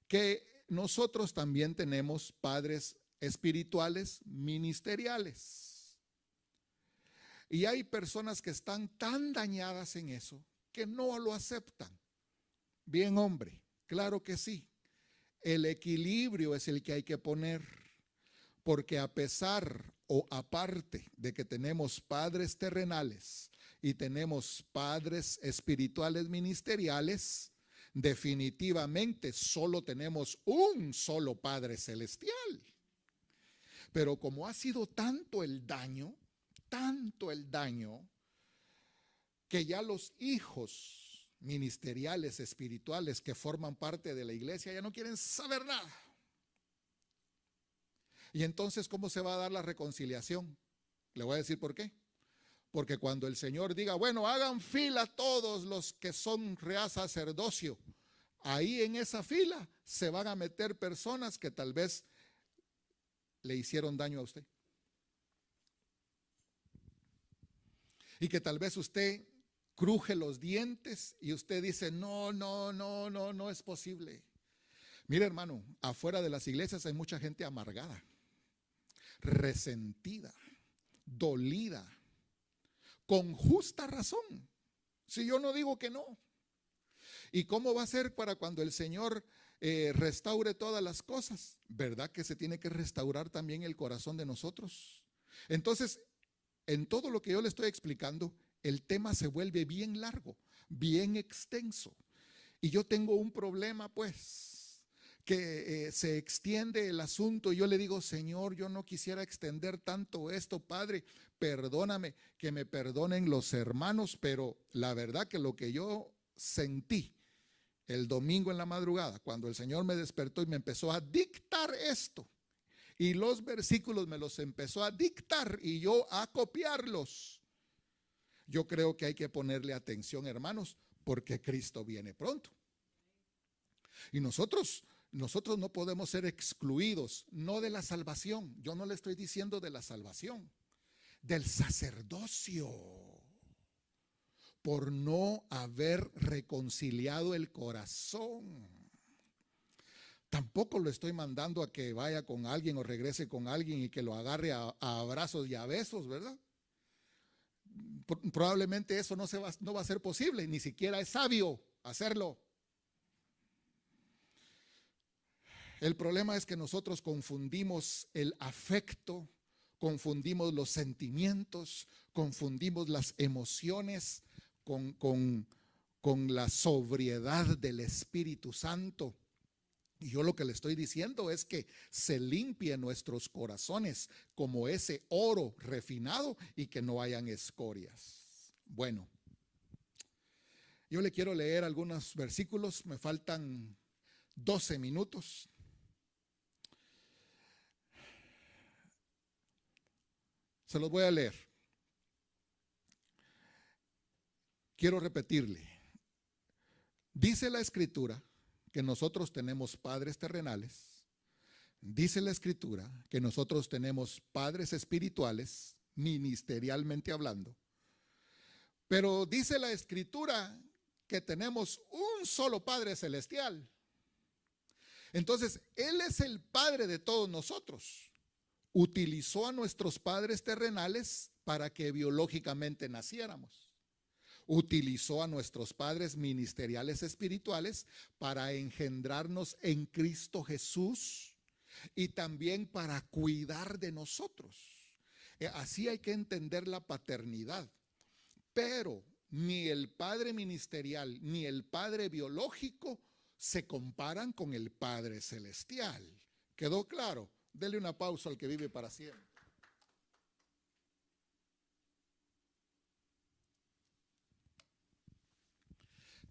que nosotros también tenemos padres espirituales ministeriales. Y hay personas que están tan dañadas en eso que no lo aceptan. Bien, hombre, claro que sí. El equilibrio es el que hay que poner, porque a pesar o aparte de que tenemos padres terrenales y tenemos padres espirituales ministeriales, definitivamente solo tenemos un solo Padre celestial. Pero como ha sido tanto el daño, que ya los hijos ministeriales, espirituales que forman parte de la iglesia ya no quieren saber nada. Y entonces, ¿cómo se va a dar la reconciliación? Le voy a decir por qué. Porque cuando el Señor diga, bueno, hagan fila todos los que son real sacerdocio, ahí en esa fila se van a meter personas que tal vez le hicieron daño a usted. Y que tal vez usted cruje los dientes y usted dice, no, no, no, no, no es posible. Mire, hermano, afuera de las iglesias hay mucha gente amargada, resentida, dolida, con justa razón. Si yo no digo que no. ¿Y cómo va a ser para cuando el Señor restaure todas las cosas? ¿Verdad que se tiene que restaurar también el corazón de nosotros? Entonces, en todo lo que yo le estoy explicando, el tema se vuelve bien largo, bien extenso. Y yo tengo un problema, pues, que se extiende el asunto. Y yo le digo, Señor, yo no quisiera extender tanto esto, Padre, perdóname, que me perdonen los hermanos, pero la verdad que lo que yo sentí el domingo en la madrugada, cuando el Señor me despertó y me empezó a dictar esto, y los versículos me los empezó a dictar y yo a copiarlos, yo creo que hay que ponerle atención, hermanos, porque Cristo viene pronto. Y nosotros no podemos ser excluidos, no de la salvación. Yo no le estoy diciendo de la salvación, del sacerdocio, por no haber reconciliado el corazón. Tampoco lo estoy mandando a que vaya con alguien o regrese con alguien y que lo agarre a abrazos y a besos, ¿verdad? Probablemente eso no va a ser posible, ni siquiera es sabio hacerlo. El problema es que nosotros confundimos el afecto, confundimos los sentimientos, confundimos las emociones con la sobriedad del Espíritu Santo. Y yo lo que le estoy diciendo es que se limpien nuestros corazones como ese oro refinado y que no hayan escorias. Bueno, yo le quiero leer algunos versículos, me faltan 12 minutos. Se los voy a leer. Quiero repetirle. Dice la Escritura que nosotros tenemos padres terrenales. Dice la Escritura que nosotros tenemos padres espirituales, ministerialmente hablando. Pero dice la Escritura que tenemos un solo Padre celestial. Entonces, Él es el Padre de todos nosotros. Utilizó a nuestros padres terrenales para que biológicamente naciéramos. Utilizó a nuestros padres ministeriales espirituales para engendrarnos en Cristo Jesús y también para cuidar de nosotros. Así hay que entender la paternidad. Pero ni el padre ministerial ni el padre biológico se comparan con el Padre celestial. ¿Quedó claro? Dele una pausa al que vive para siempre.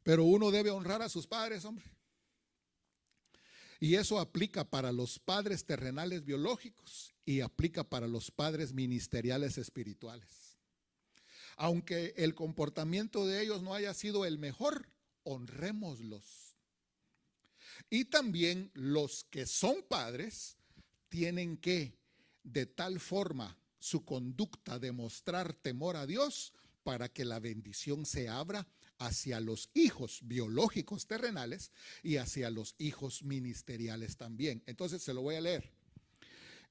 Pero uno debe honrar a sus padres, hombre. Y eso aplica para los padres terrenales biológicos y aplica para los padres ministeriales espirituales. Aunque el comportamiento de ellos no haya sido el mejor, honrémoslos. Y también los que son padres tienen que, de tal forma, su conducta demostrar temor a Dios para que la bendición se abra hacia los hijos biológicos terrenales y hacia los hijos ministeriales también. Entonces se lo voy a leer.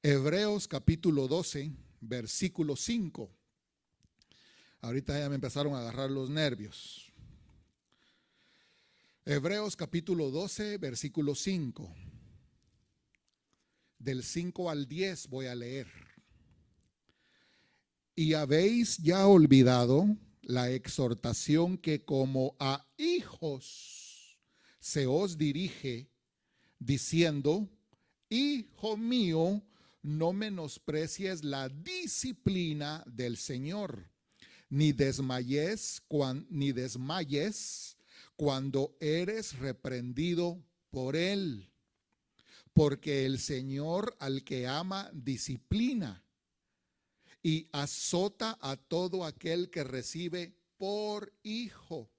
Hebreos capítulo 12, versículo 5. Ahorita ya me empezaron a agarrar los nervios. Hebreos capítulo 12, versículo 5. Del 5 al 10 voy a leer. Y habéis ya olvidado la exhortación que como a hijos se os dirige, diciendo: Hijo mío, no menosprecies la disciplina del Señor, ni desmayes cuando eres reprendido por Él, porque el Señor al que ama disciplina y azota a todo aquel que recibe por hijo.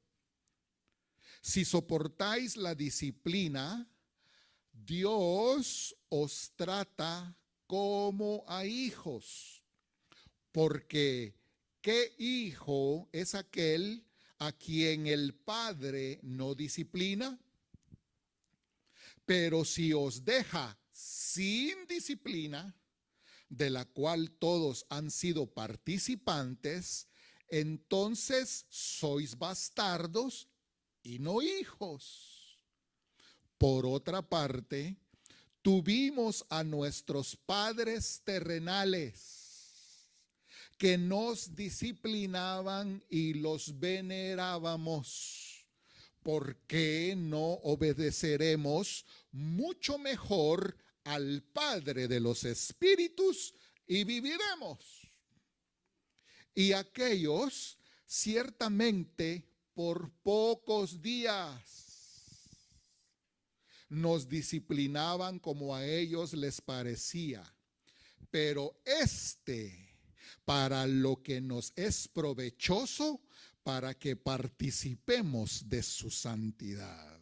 Si soportáis la disciplina, Dios os trata como a hijos, porque ¿qué hijo es aquel a quien el Padre no disciplina? Pero si os deja sin disciplina, de la cual todos han sido participantes, entonces sois bastardos y no hijos. Por otra parte, tuvimos a nuestros padres terrenales que nos disciplinaban y los venerábamos. ¿Por qué no obedeceremos mucho mejor al Padre de los Espíritus y viviremos? Y aquellos ciertamente por pocos días nos disciplinaban como a ellos les parecía, pero para lo que nos es provechoso, para que participemos de su santidad.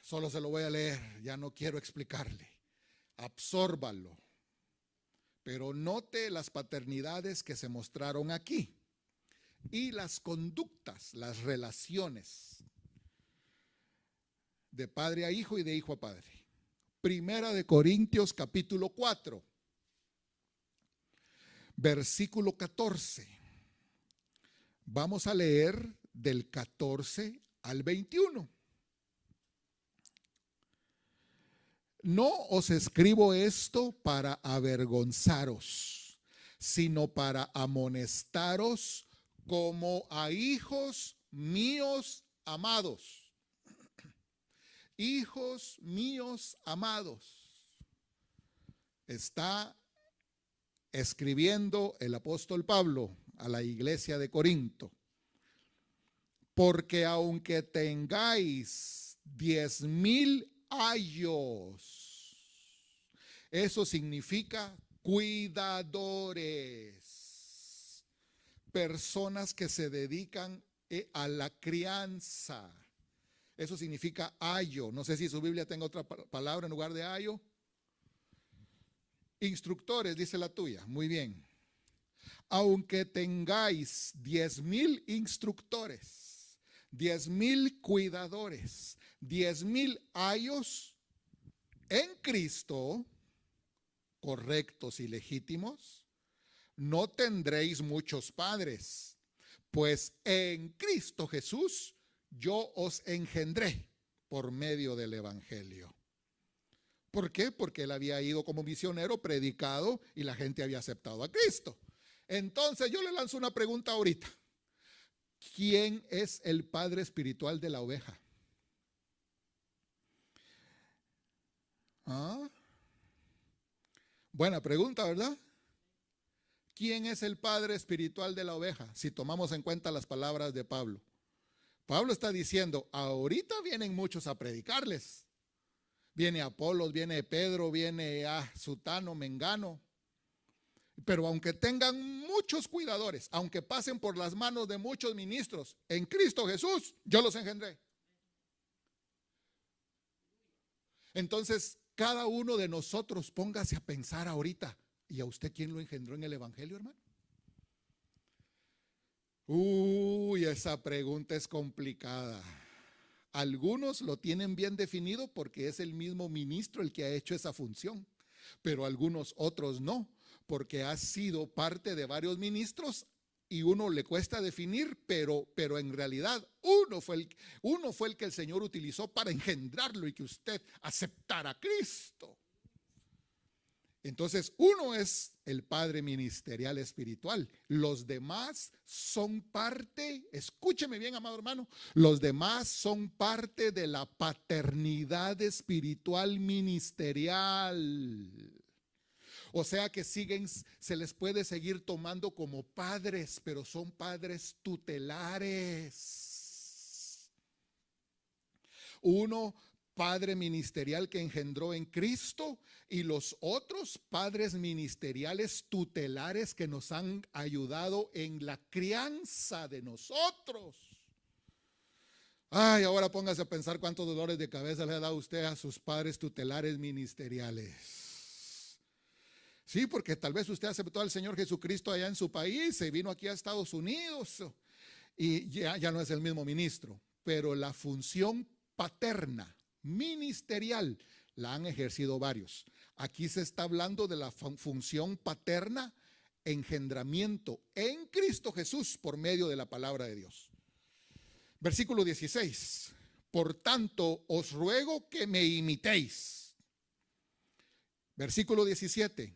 Solo se lo voy a leer, ya no quiero explicarle. Absórbalo. Pero note las paternidades que se mostraron aquí y las conductas, las relaciones de padre a hijo y de hijo a padre. Primera de Corintios capítulo 4. Versículo 14. Vamos a leer del 14 al 21. No os escribo esto para avergonzaros, sino para amonestaros como a hijos míos amados. Hijos míos amados. Está escribiendo el apóstol Pablo a la iglesia de Corinto. Porque aunque tengáis 10,000 años, eso significa cuidadores, personas que se dedican a la crianza. Eso significa ayo. No sé si su Biblia tenga otra palabra en lugar de ayo. Instructores, dice la tuya. Muy bien. Aunque tengáis 10,000 instructores, 10,000 cuidadores, 10,000 ayos en Cristo, correctos y legítimos, no tendréis muchos padres, pues en Cristo Jesús yo os engendré por medio del Evangelio. ¿Por qué? Porque él había ido como misionero, predicado y la gente había aceptado a Cristo. Entonces yo le lanzo una pregunta ahorita. ¿Quién es el padre espiritual de la oveja? ¿Ah? Buena pregunta, ¿verdad? ¿Quién es el padre espiritual de la oveja? Si tomamos en cuenta las palabras de Pablo. Pablo está diciendo, ahorita vienen muchos a predicarles. Viene Apolos, viene Pedro, viene Sutano, Mengano. Pero aunque tengan muchos cuidadores, aunque pasen por las manos de muchos ministros, en Cristo Jesús yo los engendré. Entonces, cada uno de nosotros póngase a pensar ahorita, ¿y a usted quién lo engendró en el Evangelio, hermano? Uy, esa pregunta es complicada. Algunos lo tienen bien definido porque es el mismo ministro el que ha hecho esa función, pero algunos otros no, porque ha sido parte de varios ministros y uno le cuesta definir, pero en realidad uno fue el que el Señor utilizó para engendrarlo y que usted aceptara a Cristo. Entonces, uno es el padre ministerial espiritual. Los demás son parte, escúcheme bien, amado hermano, los demás son parte de la paternidad espiritual ministerial. O sea que se les puede seguir tomando como padres, pero son padres tutelares. Uno, padre ministerial que engendró en Cristo, y los otros padres ministeriales tutelares que nos han ayudado en la crianza de nosotros. Ay, ahora póngase a pensar cuántos dolores de cabeza le ha dado usted a sus padres tutelares ministeriales. Sí, porque tal vez usted aceptó al Señor Jesucristo allá en su país, se vino aquí a Estados Unidos y ya no es el mismo ministro, pero la función paterna, ministerial, la han ejercido varios. Aquí se está hablando de la función paterna, engendramiento en Cristo Jesús por medio de la palabra de Dios. Versículo 16. Por tanto, os ruego que me imitéis. Versículo 17.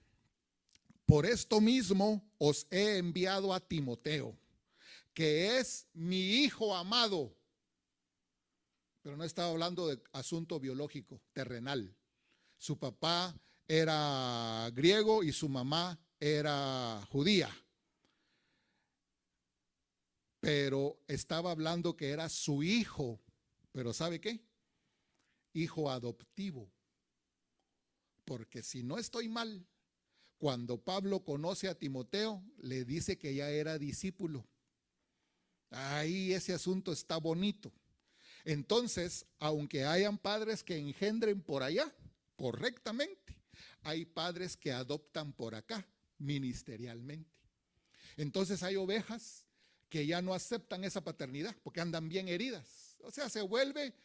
Por esto mismo os he enviado a Timoteo, que es mi hijo amado. Pero no estaba hablando de asunto biológico, terrenal. Su papá era griego y su mamá era judía. Pero estaba hablando que era su hijo. Pero ¿sabe qué? Hijo adoptivo. Porque si no estoy mal, cuando Pablo conoce a Timoteo, le dice que ya era discípulo. Ahí ese asunto está bonito. Entonces, aunque hayan padres que engendren por allá correctamente, hay padres que adoptan por acá ministerialmente. Entonces hay ovejas que ya no aceptan esa paternidad porque andan bien heridas. O sea, se vuelve,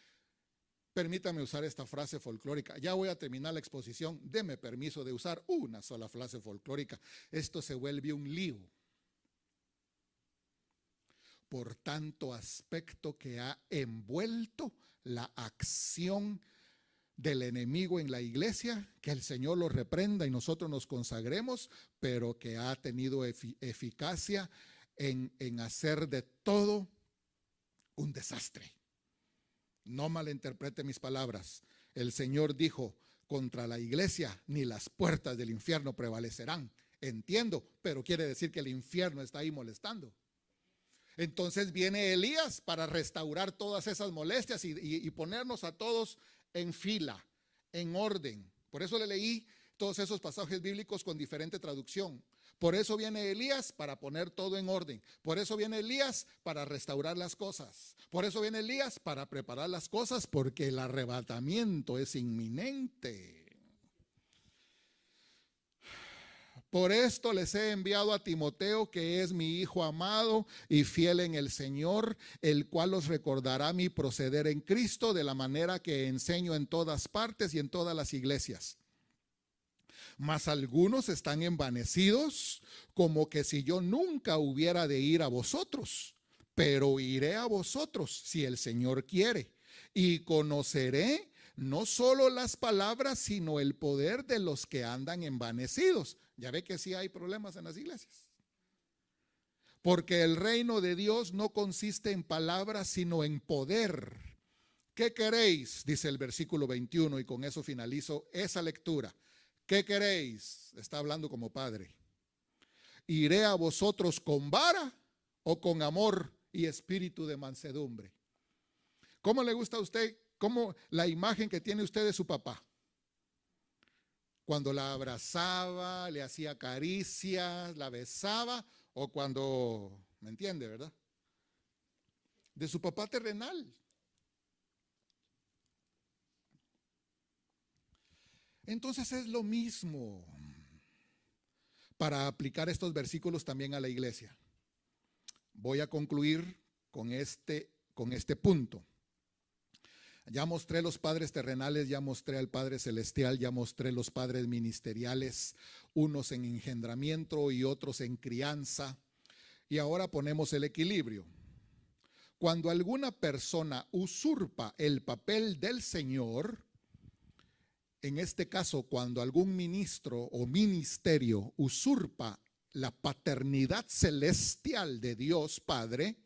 permítame usar esta frase folclórica, ya voy a terminar la exposición, deme permiso de usar una sola frase folclórica. Esto se vuelve un lío. Por tanto aspecto que ha envuelto la acción del enemigo en la iglesia, que el Señor lo reprenda y nosotros nos consagremos, pero que ha tenido eficacia en hacer de todo un desastre. No malinterprete mis palabras. El Señor dijo, contra la iglesia ni las puertas del infierno prevalecerán. Entiendo, pero quiere decir que el infierno está ahí molestando. Entonces viene Elías para restaurar todas esas molestias y ponernos a todos en fila, en orden. Por eso le leí todos esos pasajes bíblicos con diferente traducción. Por eso viene Elías para poner todo en orden. Por eso viene Elías para restaurar las cosas. Por eso viene Elías para preparar las cosas, porque el arrebatamiento es inminente. Por esto les he enviado a Timoteo, que es mi hijo amado y fiel en el Señor, el cual os recordará mi proceder en Cristo de la manera que enseño en todas partes y en todas las iglesias. Mas algunos están envanecidos, como que si yo nunca hubiera de ir a vosotros, pero iré a vosotros si el Señor quiere, y conoceré no solo las palabras, sino el poder de los que andan envanecidos. Ya ve que sí hay problemas en las iglesias. Porque el reino de Dios no consiste en palabras, sino en poder. ¿Qué queréis? Dice el versículo 21, y con eso finalizo esa lectura. ¿Qué queréis? Está hablando como padre. ¿Iré a vosotros con vara o con amor y espíritu de mansedumbre? ¿Cómo le gusta a usted? ¿Cómo la imagen que tiene usted de su papá? Cuando la abrazaba, le hacía caricias, la besaba, o cuando, ¿me entiende, verdad? De su papá terrenal. Entonces es lo mismo para aplicar estos versículos también a la iglesia. Voy a concluir con este punto. Ya mostré los padres terrenales, ya mostré al Padre Celestial, ya mostré los padres ministeriales, unos en engendramiento y otros en crianza. Y ahora ponemos el equilibrio. Cuando alguna persona usurpa el papel del Señor, en este caso, cuando algún ministro o ministerio usurpa la paternidad celestial de Dios Padre,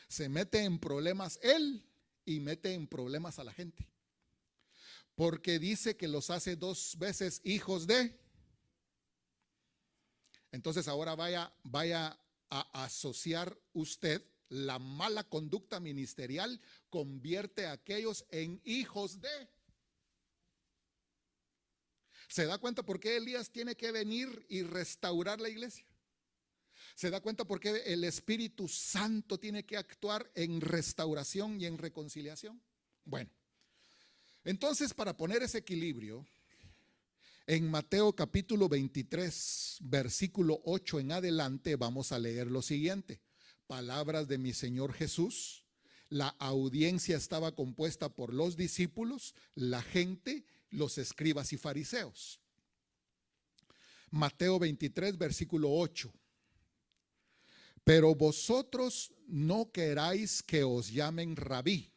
se mete en problemas él y mete en problemas a la gente. Porque dice que los hace dos veces hijos de. Entonces ahora vaya a asociar usted la mala conducta ministerial, convierte a aquellos en hijos de. ¿Se da cuenta por qué Elías tiene que venir y restaurar la iglesia? ¿Se da cuenta por qué el Espíritu Santo tiene que actuar en restauración y en reconciliación? Bueno, entonces para poner ese equilibrio, en Mateo capítulo 23, versículo 8 en adelante, vamos a leer lo siguiente. Palabras de mi Señor Jesús. La audiencia estaba compuesta por los discípulos, la gente, los escribas y fariseos. Mateo 23, versículo 8. Pero vosotros no queráis que os llamen rabí,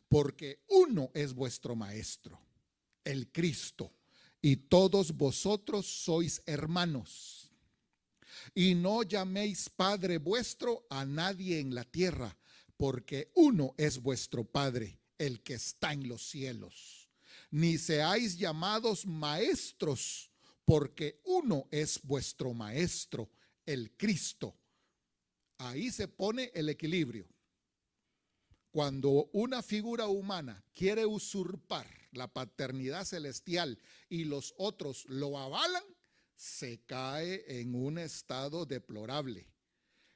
porque uno es vuestro maestro, el Cristo, y todos vosotros sois hermanos. Y no llaméis Padre vuestro a nadie en la tierra, porque uno es vuestro Padre, el que está en los cielos. Ni seáis llamados maestros, porque uno es vuestro maestro, el Cristo. Ahí se pone el equilibrio. Cuando una figura humana quiere usurpar la paternidad celestial y los otros lo avalan, se cae en un estado deplorable.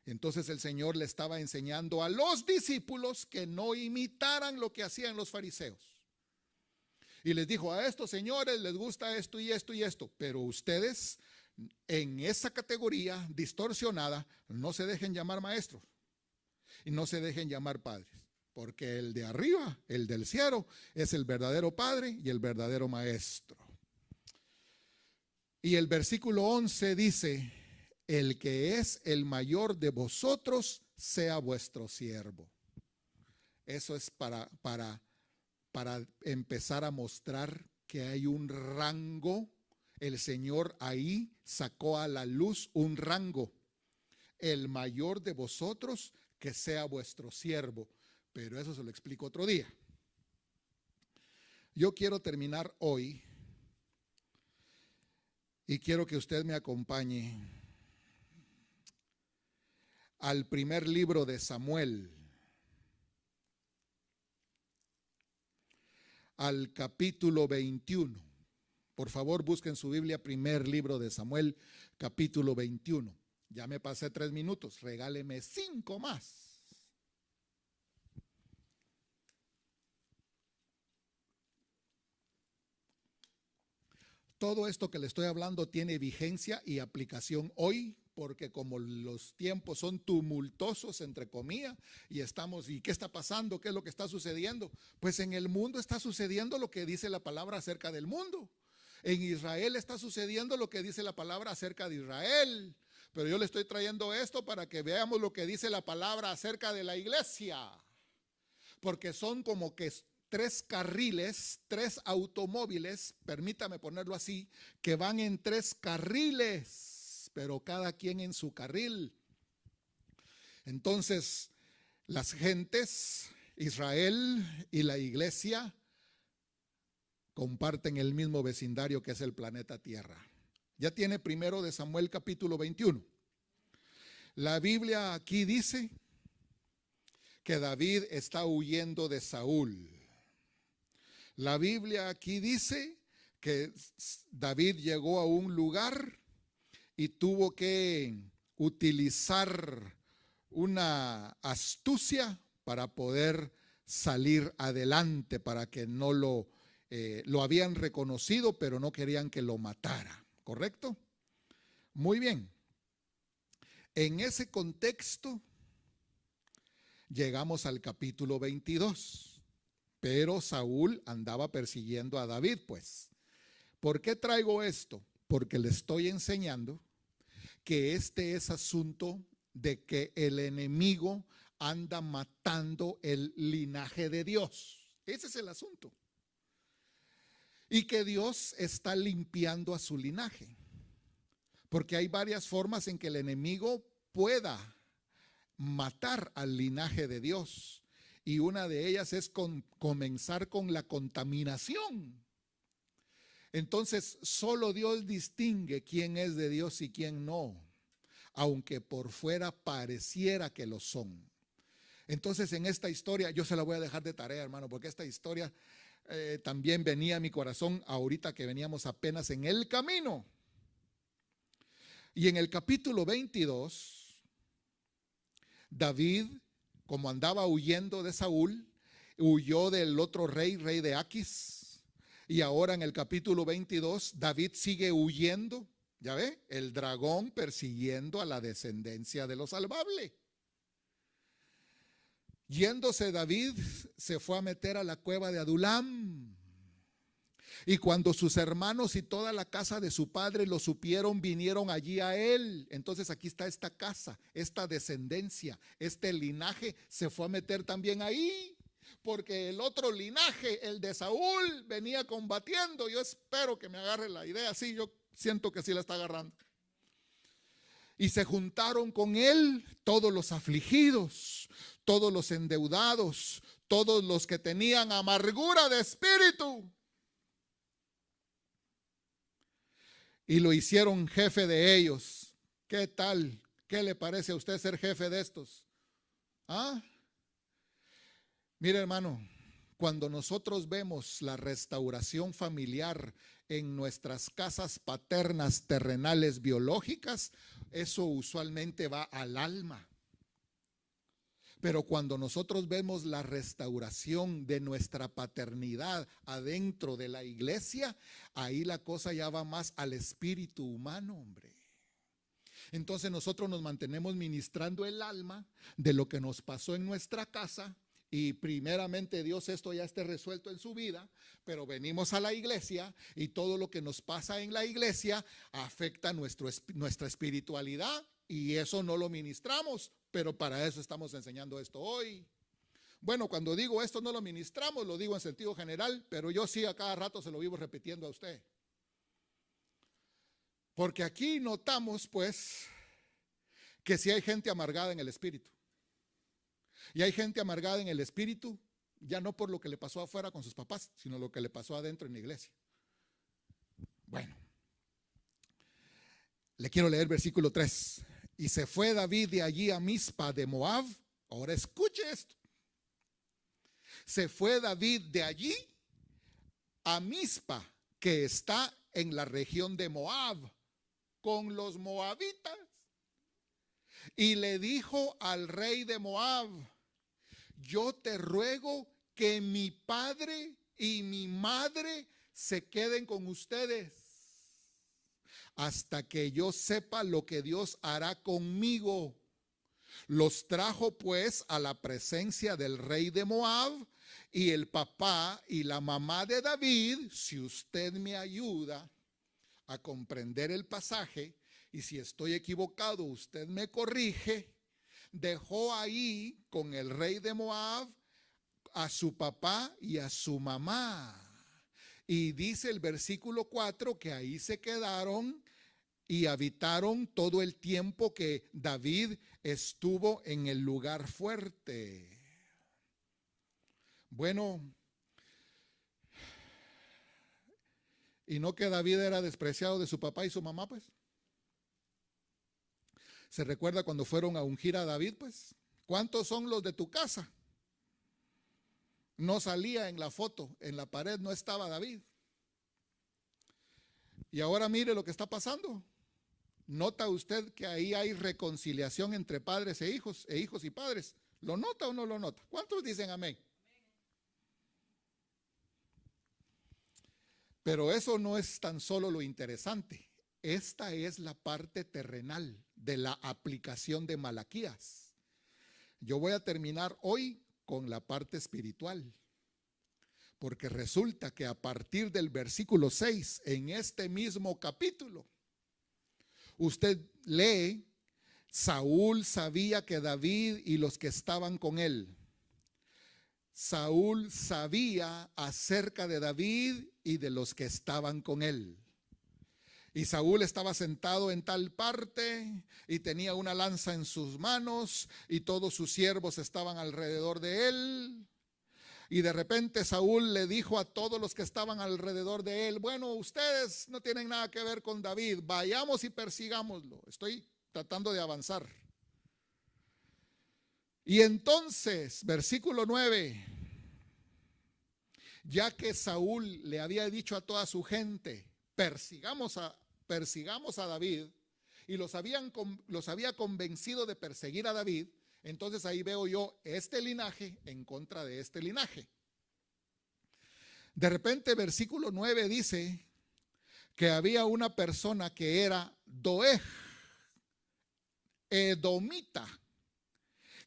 Entonces el Señor le estaba enseñando a los discípulos que no imitaran lo que hacían los fariseos. Y les dijo: a estos señores les gusta esto y esto y esto, pero ustedes en esa categoría distorsionada no se dejen llamar maestros y no se dejen llamar padres, porque el de arriba, el del cielo, es el verdadero Padre y el verdadero Maestro. Y el versículo 11 dice: el que es el mayor de vosotros sea vuestro siervo. Eso es para empezar a mostrar que hay un rango. El Señor ahí sacó a la luz un rango. El mayor de vosotros que sea vuestro siervo. Pero eso se lo explico otro día. Yo quiero terminar hoy y quiero que usted me acompañe al primer libro de Samuel, al capítulo 21. Por favor, busquen su Biblia, primer libro de Samuel, capítulo 21. Ya me pasé 3 minutos, regáleme 5 más. Todo esto que le estoy hablando tiene vigencia y aplicación hoy, porque como los tiempos son tumultuosos, entre comillas, ¿y qué está pasando? ¿Qué es lo que está sucediendo? Pues en el mundo está sucediendo lo que dice la palabra acerca del mundo. En Israel está sucediendo lo que dice la palabra acerca de Israel. Pero yo le estoy trayendo esto para que veamos lo que dice la palabra acerca de la iglesia. Porque son como que 3 carriles, 3 automóviles, permítame ponerlo así, que van en 3 carriles, pero cada quien en su carril. Entonces, las gentes, Israel y la iglesia, comparten el mismo vecindario que es el planeta Tierra. Ya tiene primero de Samuel capítulo 21. La Biblia aquí dice que David está huyendo de Saúl. La Biblia aquí dice que David llegó a un lugar y tuvo que utilizar una astucia para poder salir adelante, para que no lo habían reconocido, pero no querían que lo matara, ¿correcto? Muy bien. En ese contexto llegamos al capítulo 22, pero Saúl andaba persiguiendo a David, pues. ¿Por qué traigo esto? Porque le estoy enseñando que este es asunto de que el enemigo anda matando el linaje de Dios. Ese es el asunto. Y que Dios está limpiando a su linaje. Porque hay varias formas en que el enemigo pueda matar al linaje de Dios. Y una de ellas es comenzar con la contaminación. Entonces, solo Dios distingue quién es de Dios y quién no, aunque por fuera pareciera que lo son. Entonces, en esta historia, yo se la voy a dejar de tarea, hermano, porque esta historia también venía a mi corazón ahorita que veníamos apenas en el camino. Y en el capítulo 22 David, como andaba huyendo de Saúl, huyó del otro rey de Aquis. Y ahora en el capítulo 22, David sigue huyendo. ¿Ya ve? El dragón persiguiendo a la descendencia de lo salvable. Yéndose David, se fue a meter a la cueva de Adulam. Y cuando sus hermanos y toda la casa de su padre lo supieron, vinieron allí a él. Entonces aquí está esta casa, esta descendencia, este linaje se fue a meter también ahí. Porque el otro linaje, el de Saúl, venía combatiendo. Yo espero que me agarre la idea. Sí, yo siento que sí la está agarrando. Y se juntaron con él todos los afligidos, todos los endeudados, todos los que tenían amargura de espíritu. Y lo hicieron jefe de ellos. ¿Qué tal? ¿Qué le parece a usted ser jefe de estos? ¿Ah? Mire, hermano, cuando nosotros vemos la restauración familiar en nuestras casas paternas terrenales biológicas, eso usualmente va al alma. Pero cuando nosotros vemos la restauración de nuestra paternidad adentro de la iglesia, ahí la cosa ya va más al espíritu humano, hombre. Entonces nosotros nos mantenemos ministrando el alma de lo que nos pasó en nuestra casa. Y primeramente Dios esto ya esté resuelto en su vida, pero venimos a la iglesia y todo lo que nos pasa en la iglesia afecta nuestra espiritualidad y eso no lo ministramos, pero para eso estamos enseñando esto hoy. Bueno, cuando digo esto no lo ministramos, lo digo en sentido general, pero yo sí a cada rato se lo vivo repitiendo a usted. Porque aquí notamos pues que si hay gente amargada en el espíritu. Y hay gente amargada en el espíritu, ya no por lo que le pasó afuera con sus papás, sino lo que le pasó adentro en la iglesia. Bueno, le quiero leer versículo 3. Y se fue David de allí a Mizpa de Moab. Ahora escuche esto. Se fue David de allí a Mizpa, que está en la región de Moab, con los moabitas. Y le dijo al rey de Moab: yo te ruego que mi padre y mi madre se queden con ustedes hasta que yo sepa lo que Dios hará conmigo. Los trajo pues a la presencia del rey de Moab, y el papá y la mamá de David, si usted me ayuda a comprender el pasaje, y si estoy equivocado usted me corrige, dejó ahí con el rey de Moab a su papá y a su mamá. Y dice el versículo 4 que ahí se quedaron y habitaron todo el tiempo que David estuvo en el lugar fuerte. Bueno, y no que David era despreciado de su papá y su mamá, pues. ¿Se recuerda cuando fueron a ungir a David, pues? ¿Cuántos son los de tu casa? No salía en la foto, en la pared no estaba David. Y ahora mire lo que está pasando. ¿Nota usted que ahí hay reconciliación entre padres e hijos y padres? ¿Lo nota o no lo nota? ¿Cuántos dicen amén? Pero eso no es tan solo lo interesante. Esta es la parte terrenal de la aplicación de Malaquías. Yo voy a terminar hoy con la parte espiritual, porque resulta que a partir del versículo 6, en este mismo capítulo, usted lee: Saúl sabía que David y los que estaban con él. Saúl sabía acerca de David y de los que estaban con él. Y Saúl estaba sentado en tal parte y tenía una lanza en sus manos y todos sus siervos estaban alrededor de él. Y de repente Saúl le dijo a todos los que estaban alrededor de él: bueno, ustedes no tienen nada que ver con David, vayamos y persigámoslo. Estoy tratando de avanzar. Y entonces, versículo 9, ya que Saúl le había dicho a toda su gente: persigamos a David, y los había convencido de perseguir a David, Entonces ahí veo yo este linaje en contra de este linaje. De repente versículo 9 dice que había una persona que era Doeg, edomita,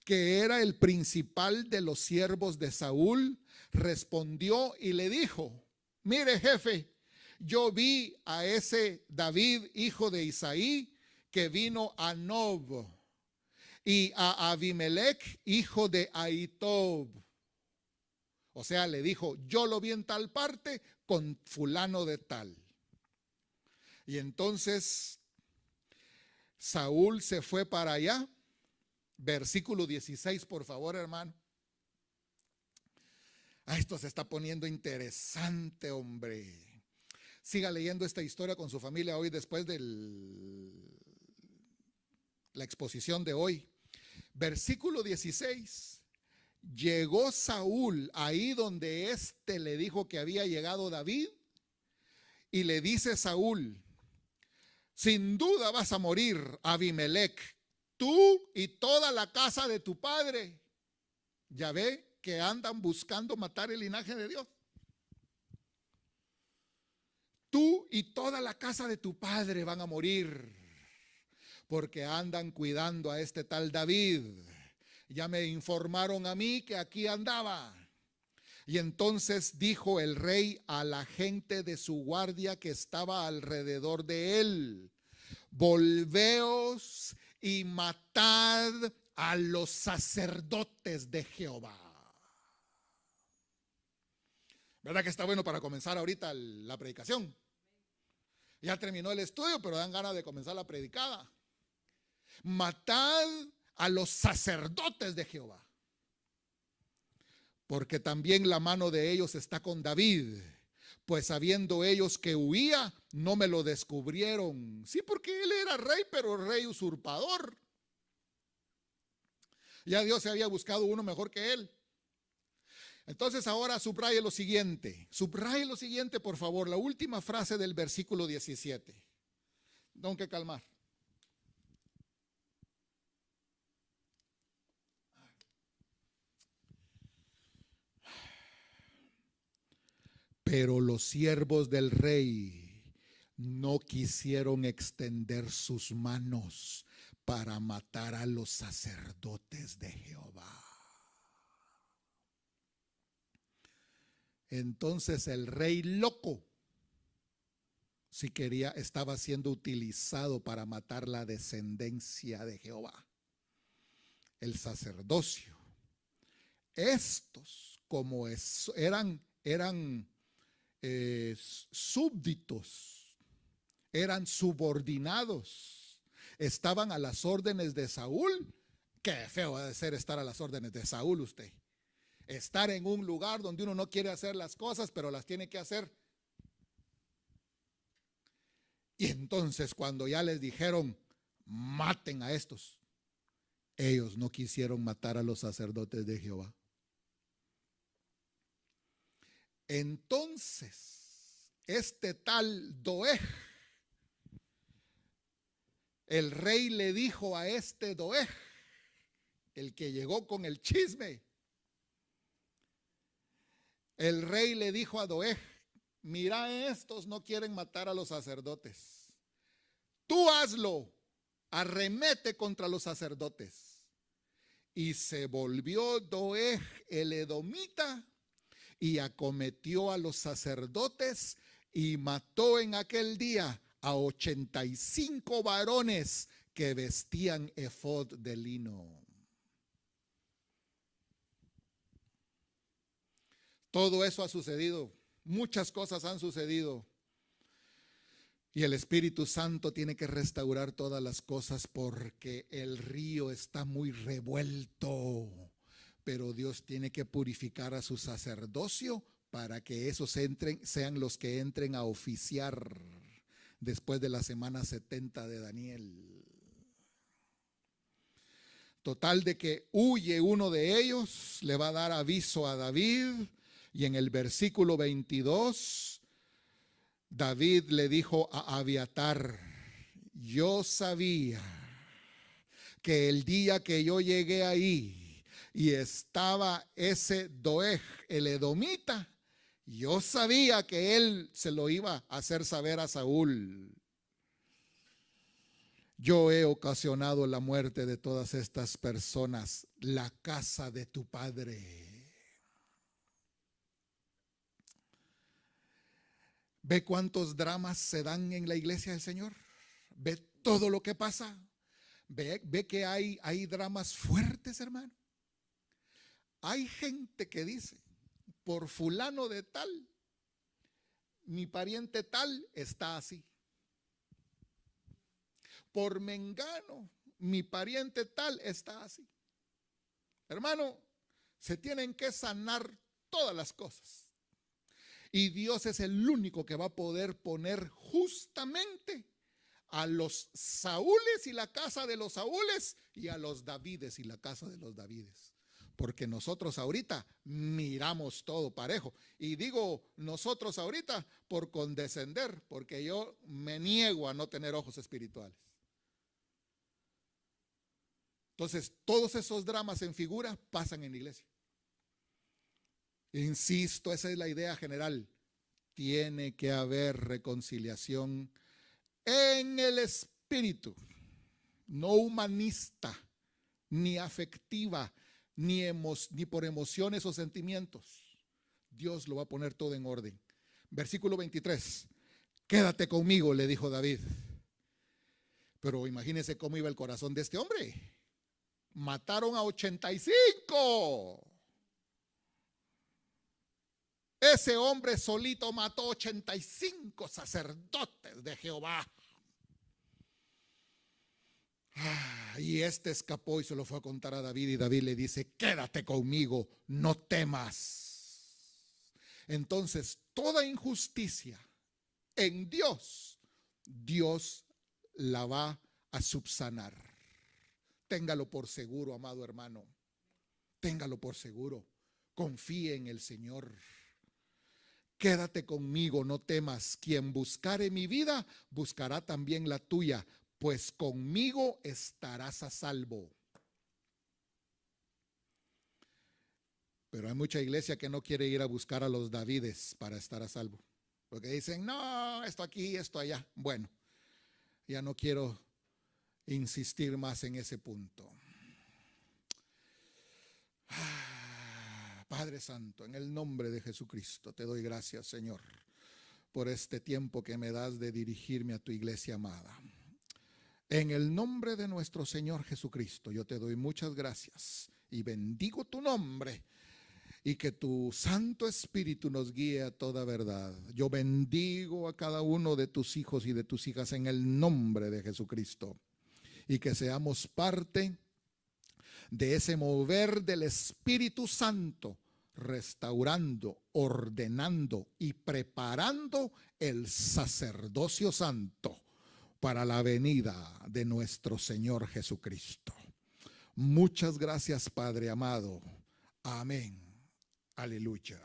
que era el principal de los siervos de Saúl. Respondió y le dijo: mire, jefe, yo vi a ese David, hijo de Isaí, que vino a Nob, y a Abimelech, hijo de Ahitob. O sea, le dijo: yo lo vi en tal parte con fulano de tal. Y entonces Saúl se fue para allá. Versículo 16, por favor, hermano. Esto se está poniendo interesante, hombre. Siga leyendo esta historia con su familia hoy después de la exposición de hoy. Versículo 16. Llegó Saúl ahí donde éste le dijo que había llegado David, y le dice Saúl: sin duda vas a morir, Abimelech, tú y toda la casa de tu padre. Ya ve que andan buscando matar el linaje de Dios. Tú y toda la casa de tu padre van a morir, porque andan cuidando a este tal David. Ya me informaron a mí que aquí andaba. Y entonces dijo el rey a la gente de su guardia que estaba alrededor de él: volveos y matad a los sacerdotes de Jehová. ¿Verdad que está bueno para comenzar ahorita la predicación? Ya terminó el estudio, pero dan ganas de comenzar la predicada. Matad a los sacerdotes de Jehová, porque también la mano de ellos está con David, pues sabiendo ellos que huía, no me lo descubrieron. Sí, porque él era rey, pero rey usurpador. Ya Dios se había buscado uno mejor que él. Entonces ahora subraye lo siguiente, por favor, la última frase del versículo 17. Tengo que calmar. Pero los siervos del rey no quisieron extender sus manos para matar a los sacerdotes de Jehová. Entonces el rey loco, si quería, estaba siendo utilizado para matar la descendencia de Jehová, el sacerdocio. Estos, como eran súbditos, eran subordinados, estaban a las órdenes de Saúl. Qué feo ha de ser estar a las órdenes de Saúl usted. Estar en un lugar donde uno no quiere hacer las cosas, pero las tiene que hacer. Y entonces cuando ya les dijeron: maten a estos, ellos no quisieron matar a los sacerdotes de Jehová. Entonces este tal Doeg, el rey le dijo a este Doeg, el que llegó con el chisme, el rey le dijo a Doeg: mira, estos no quieren matar a los sacerdotes, tú hazlo, arremete contra los sacerdotes. Y se volvió Doeg el edomita y acometió a los sacerdotes y mató en aquel día a 85 varones que vestían efod de lino. Todo eso ha sucedido, muchas cosas han sucedido. Y el Espíritu Santo tiene que restaurar todas las cosas, porque el río está muy revuelto. Pero Dios tiene que purificar a su sacerdocio para que esos sean los que entren a oficiar después de la semana 70 de Daniel. Total de que huye uno de ellos, le va a dar aviso a David, y en el versículo 22, David le dijo a Abiatar: yo sabía que el día que yo llegué ahí y estaba ese Doeg, el edomita, yo sabía que él se lo iba a hacer saber a Saúl. Yo he ocasionado la muerte de todas estas personas, la casa de tu padre. ¿Ve cuántos dramas se dan en la iglesia del Señor? ¿Ve todo lo que pasa? ¿Ve que hay dramas fuertes, hermano? Hay gente que dice, por fulano de tal, mi pariente tal está así. Por mengano, mi pariente tal está así. Hermano, se tienen que sanar todas las cosas. Y Dios es el único que va a poder poner justamente a los Saúles y la casa de los Saúles y a los Davides y la casa de los Davides. Porque nosotros ahorita miramos todo parejo. Y digo nosotros ahorita por condescender, porque yo me niego a no tener ojos espirituales. Entonces, todos esos dramas en figura pasan en la iglesia. Insisto, esa es la idea general. Tiene que haber reconciliación en el espíritu, no humanista, ni afectiva, ni por emociones o sentimientos. Dios lo va a poner todo en orden. Versículo 23. Quédate conmigo, le dijo David. Pero imagínense cómo iba el corazón de este hombre. Mataron a 85. Ese hombre solito mató 85 sacerdotes de Jehová. Y este escapó y se lo fue a contar a David. Y David le dice, quédate conmigo, no temas. Entonces, toda injusticia en Dios, Dios la va a subsanar. Téngalo por seguro, amado hermano. Téngalo por seguro. Confíe en el Señor. Quédate conmigo, no temas. Quien buscare mi vida, buscará también la tuya, pues conmigo estarás a salvo. Pero hay mucha iglesia que no quiere ir a buscar a los Davides para estar a salvo. Porque dicen, no, esto aquí, esto allá. Bueno, ya no quiero insistir más en ese punto. Padre Santo, en el nombre de Jesucristo, te doy gracias, Señor, por este tiempo que me das de dirigirme a tu iglesia amada. En el nombre de nuestro Señor Jesucristo, yo te doy muchas gracias y bendigo tu nombre y que tu Santo Espíritu nos guíe a toda verdad. Yo bendigo a cada uno de tus hijos y de tus hijas en el nombre de Jesucristo y que seamos parte de ese mover del Espíritu Santo, restaurando, ordenando y preparando el sacerdocio santo para la venida de nuestro Señor Jesucristo. Muchas gracias, Padre amado. Amén. Aleluya.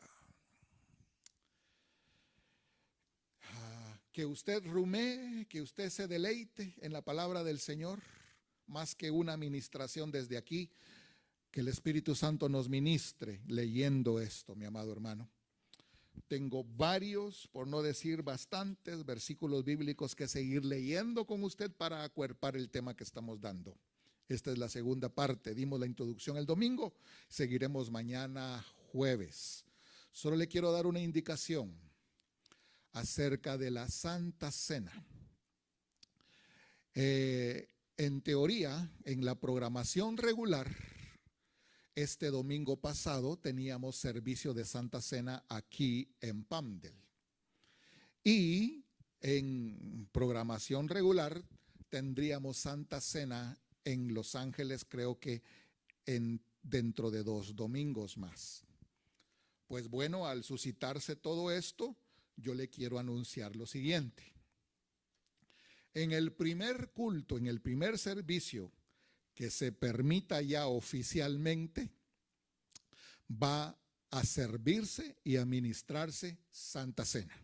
Que usted rumee, que usted se deleite en la palabra del Señor, más que una administración desde aquí, que el Espíritu Santo nos ministre leyendo esto, mi amado hermano. Tengo varios, por no decir bastantes, versículos bíblicos que seguir leyendo con usted para acuerpar el tema que estamos dando. Esta es la segunda parte. Dimos la introducción el domingo, seguiremos mañana jueves. Solo le quiero dar una indicación acerca de la Santa Cena. En teoría, en la programación regular, este domingo pasado teníamos servicio de Santa Cena aquí en Palmdale. Y en programación regular tendríamos Santa Cena en Los Ángeles, creo que dentro de 2 domingos más. Pues bueno, al suscitarse todo esto, yo le quiero anunciar lo siguiente. En el primer culto, en el primer servicio que se permita ya oficialmente, va a servirse y a ministrarse Santa Cena.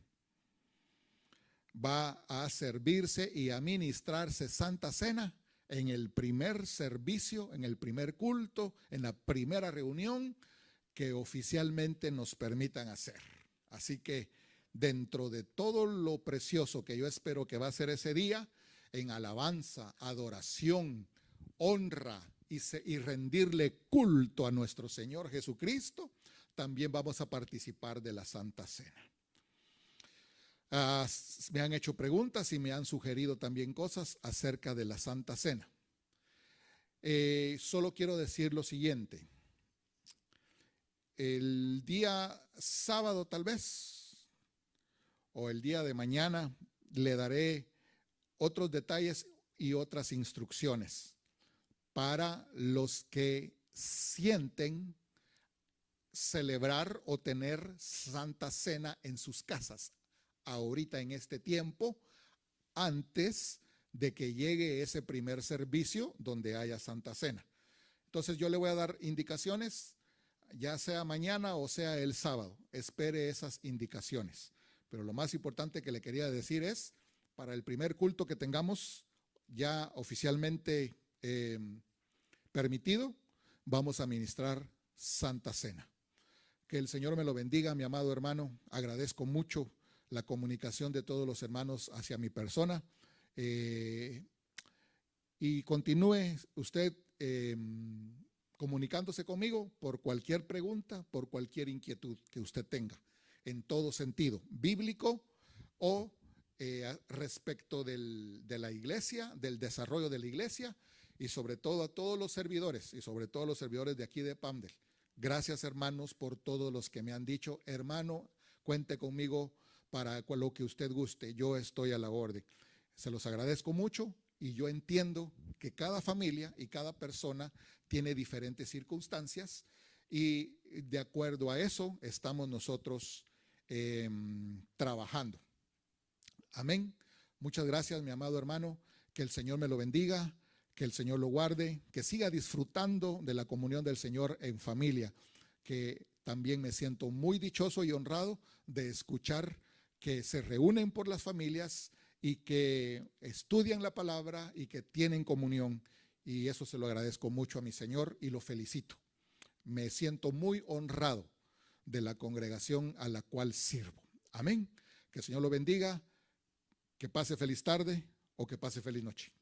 Va a servirse y a ministrarse Santa Cena en el primer servicio, en el primer culto, en la primera reunión que oficialmente nos permitan hacer. Así que dentro de todo lo precioso que yo espero que va a ser ese día, en alabanza, adoración, honra y rendirle culto a nuestro Señor Jesucristo, también vamos a participar de la Santa Cena. Me han hecho preguntas y me han sugerido también cosas acerca de la Santa Cena. Solo quiero decir lo siguiente. El día sábado tal vez, o el día de mañana, le daré otros detalles y otras instrucciones para los que sienten celebrar o tener Santa Cena en sus casas ahorita en este tiempo, antes de que llegue ese primer servicio donde haya Santa Cena. Entonces yo le voy a dar indicaciones, ya sea mañana o sea el sábado. Espere esas indicaciones. Pero lo más importante que le quería decir es, para el primer culto que tengamos ya oficialmente permitido, vamos a ministrar Santa Cena. Que el Señor me lo bendiga, mi amado hermano. Agradezco mucho la comunicación de todos los hermanos hacia mi persona. Y continúe usted comunicándose conmigo por cualquier pregunta, por cualquier inquietud que usted tenga, en todo sentido, bíblico o respecto de la iglesia, del desarrollo de la iglesia, y sobre todo a todos los servidores, y sobre todo los servidores de aquí de Pamdel. Gracias, hermanos, por todos los que me han dicho, hermano, cuente conmigo para lo que usted guste, yo estoy a la orden. Se los agradezco mucho y yo entiendo que cada familia y cada persona tiene diferentes circunstancias y de acuerdo a eso estamos nosotros trabajando. Amén. Muchas gracias, mi amado hermano. Que el Señor me lo bendiga, que el Señor lo guarde, que siga disfrutando de la comunión del Señor en familia, que también me siento muy dichoso y honrado de escuchar que se reúnen por las familias y que estudian la palabra y que tienen comunión, y eso se lo agradezco mucho a mi Señor y lo felicito. Me siento muy honrado de la congregación a la cual sirvo. Amén. Que el Señor lo bendiga, que pase feliz tarde o que pase feliz noche.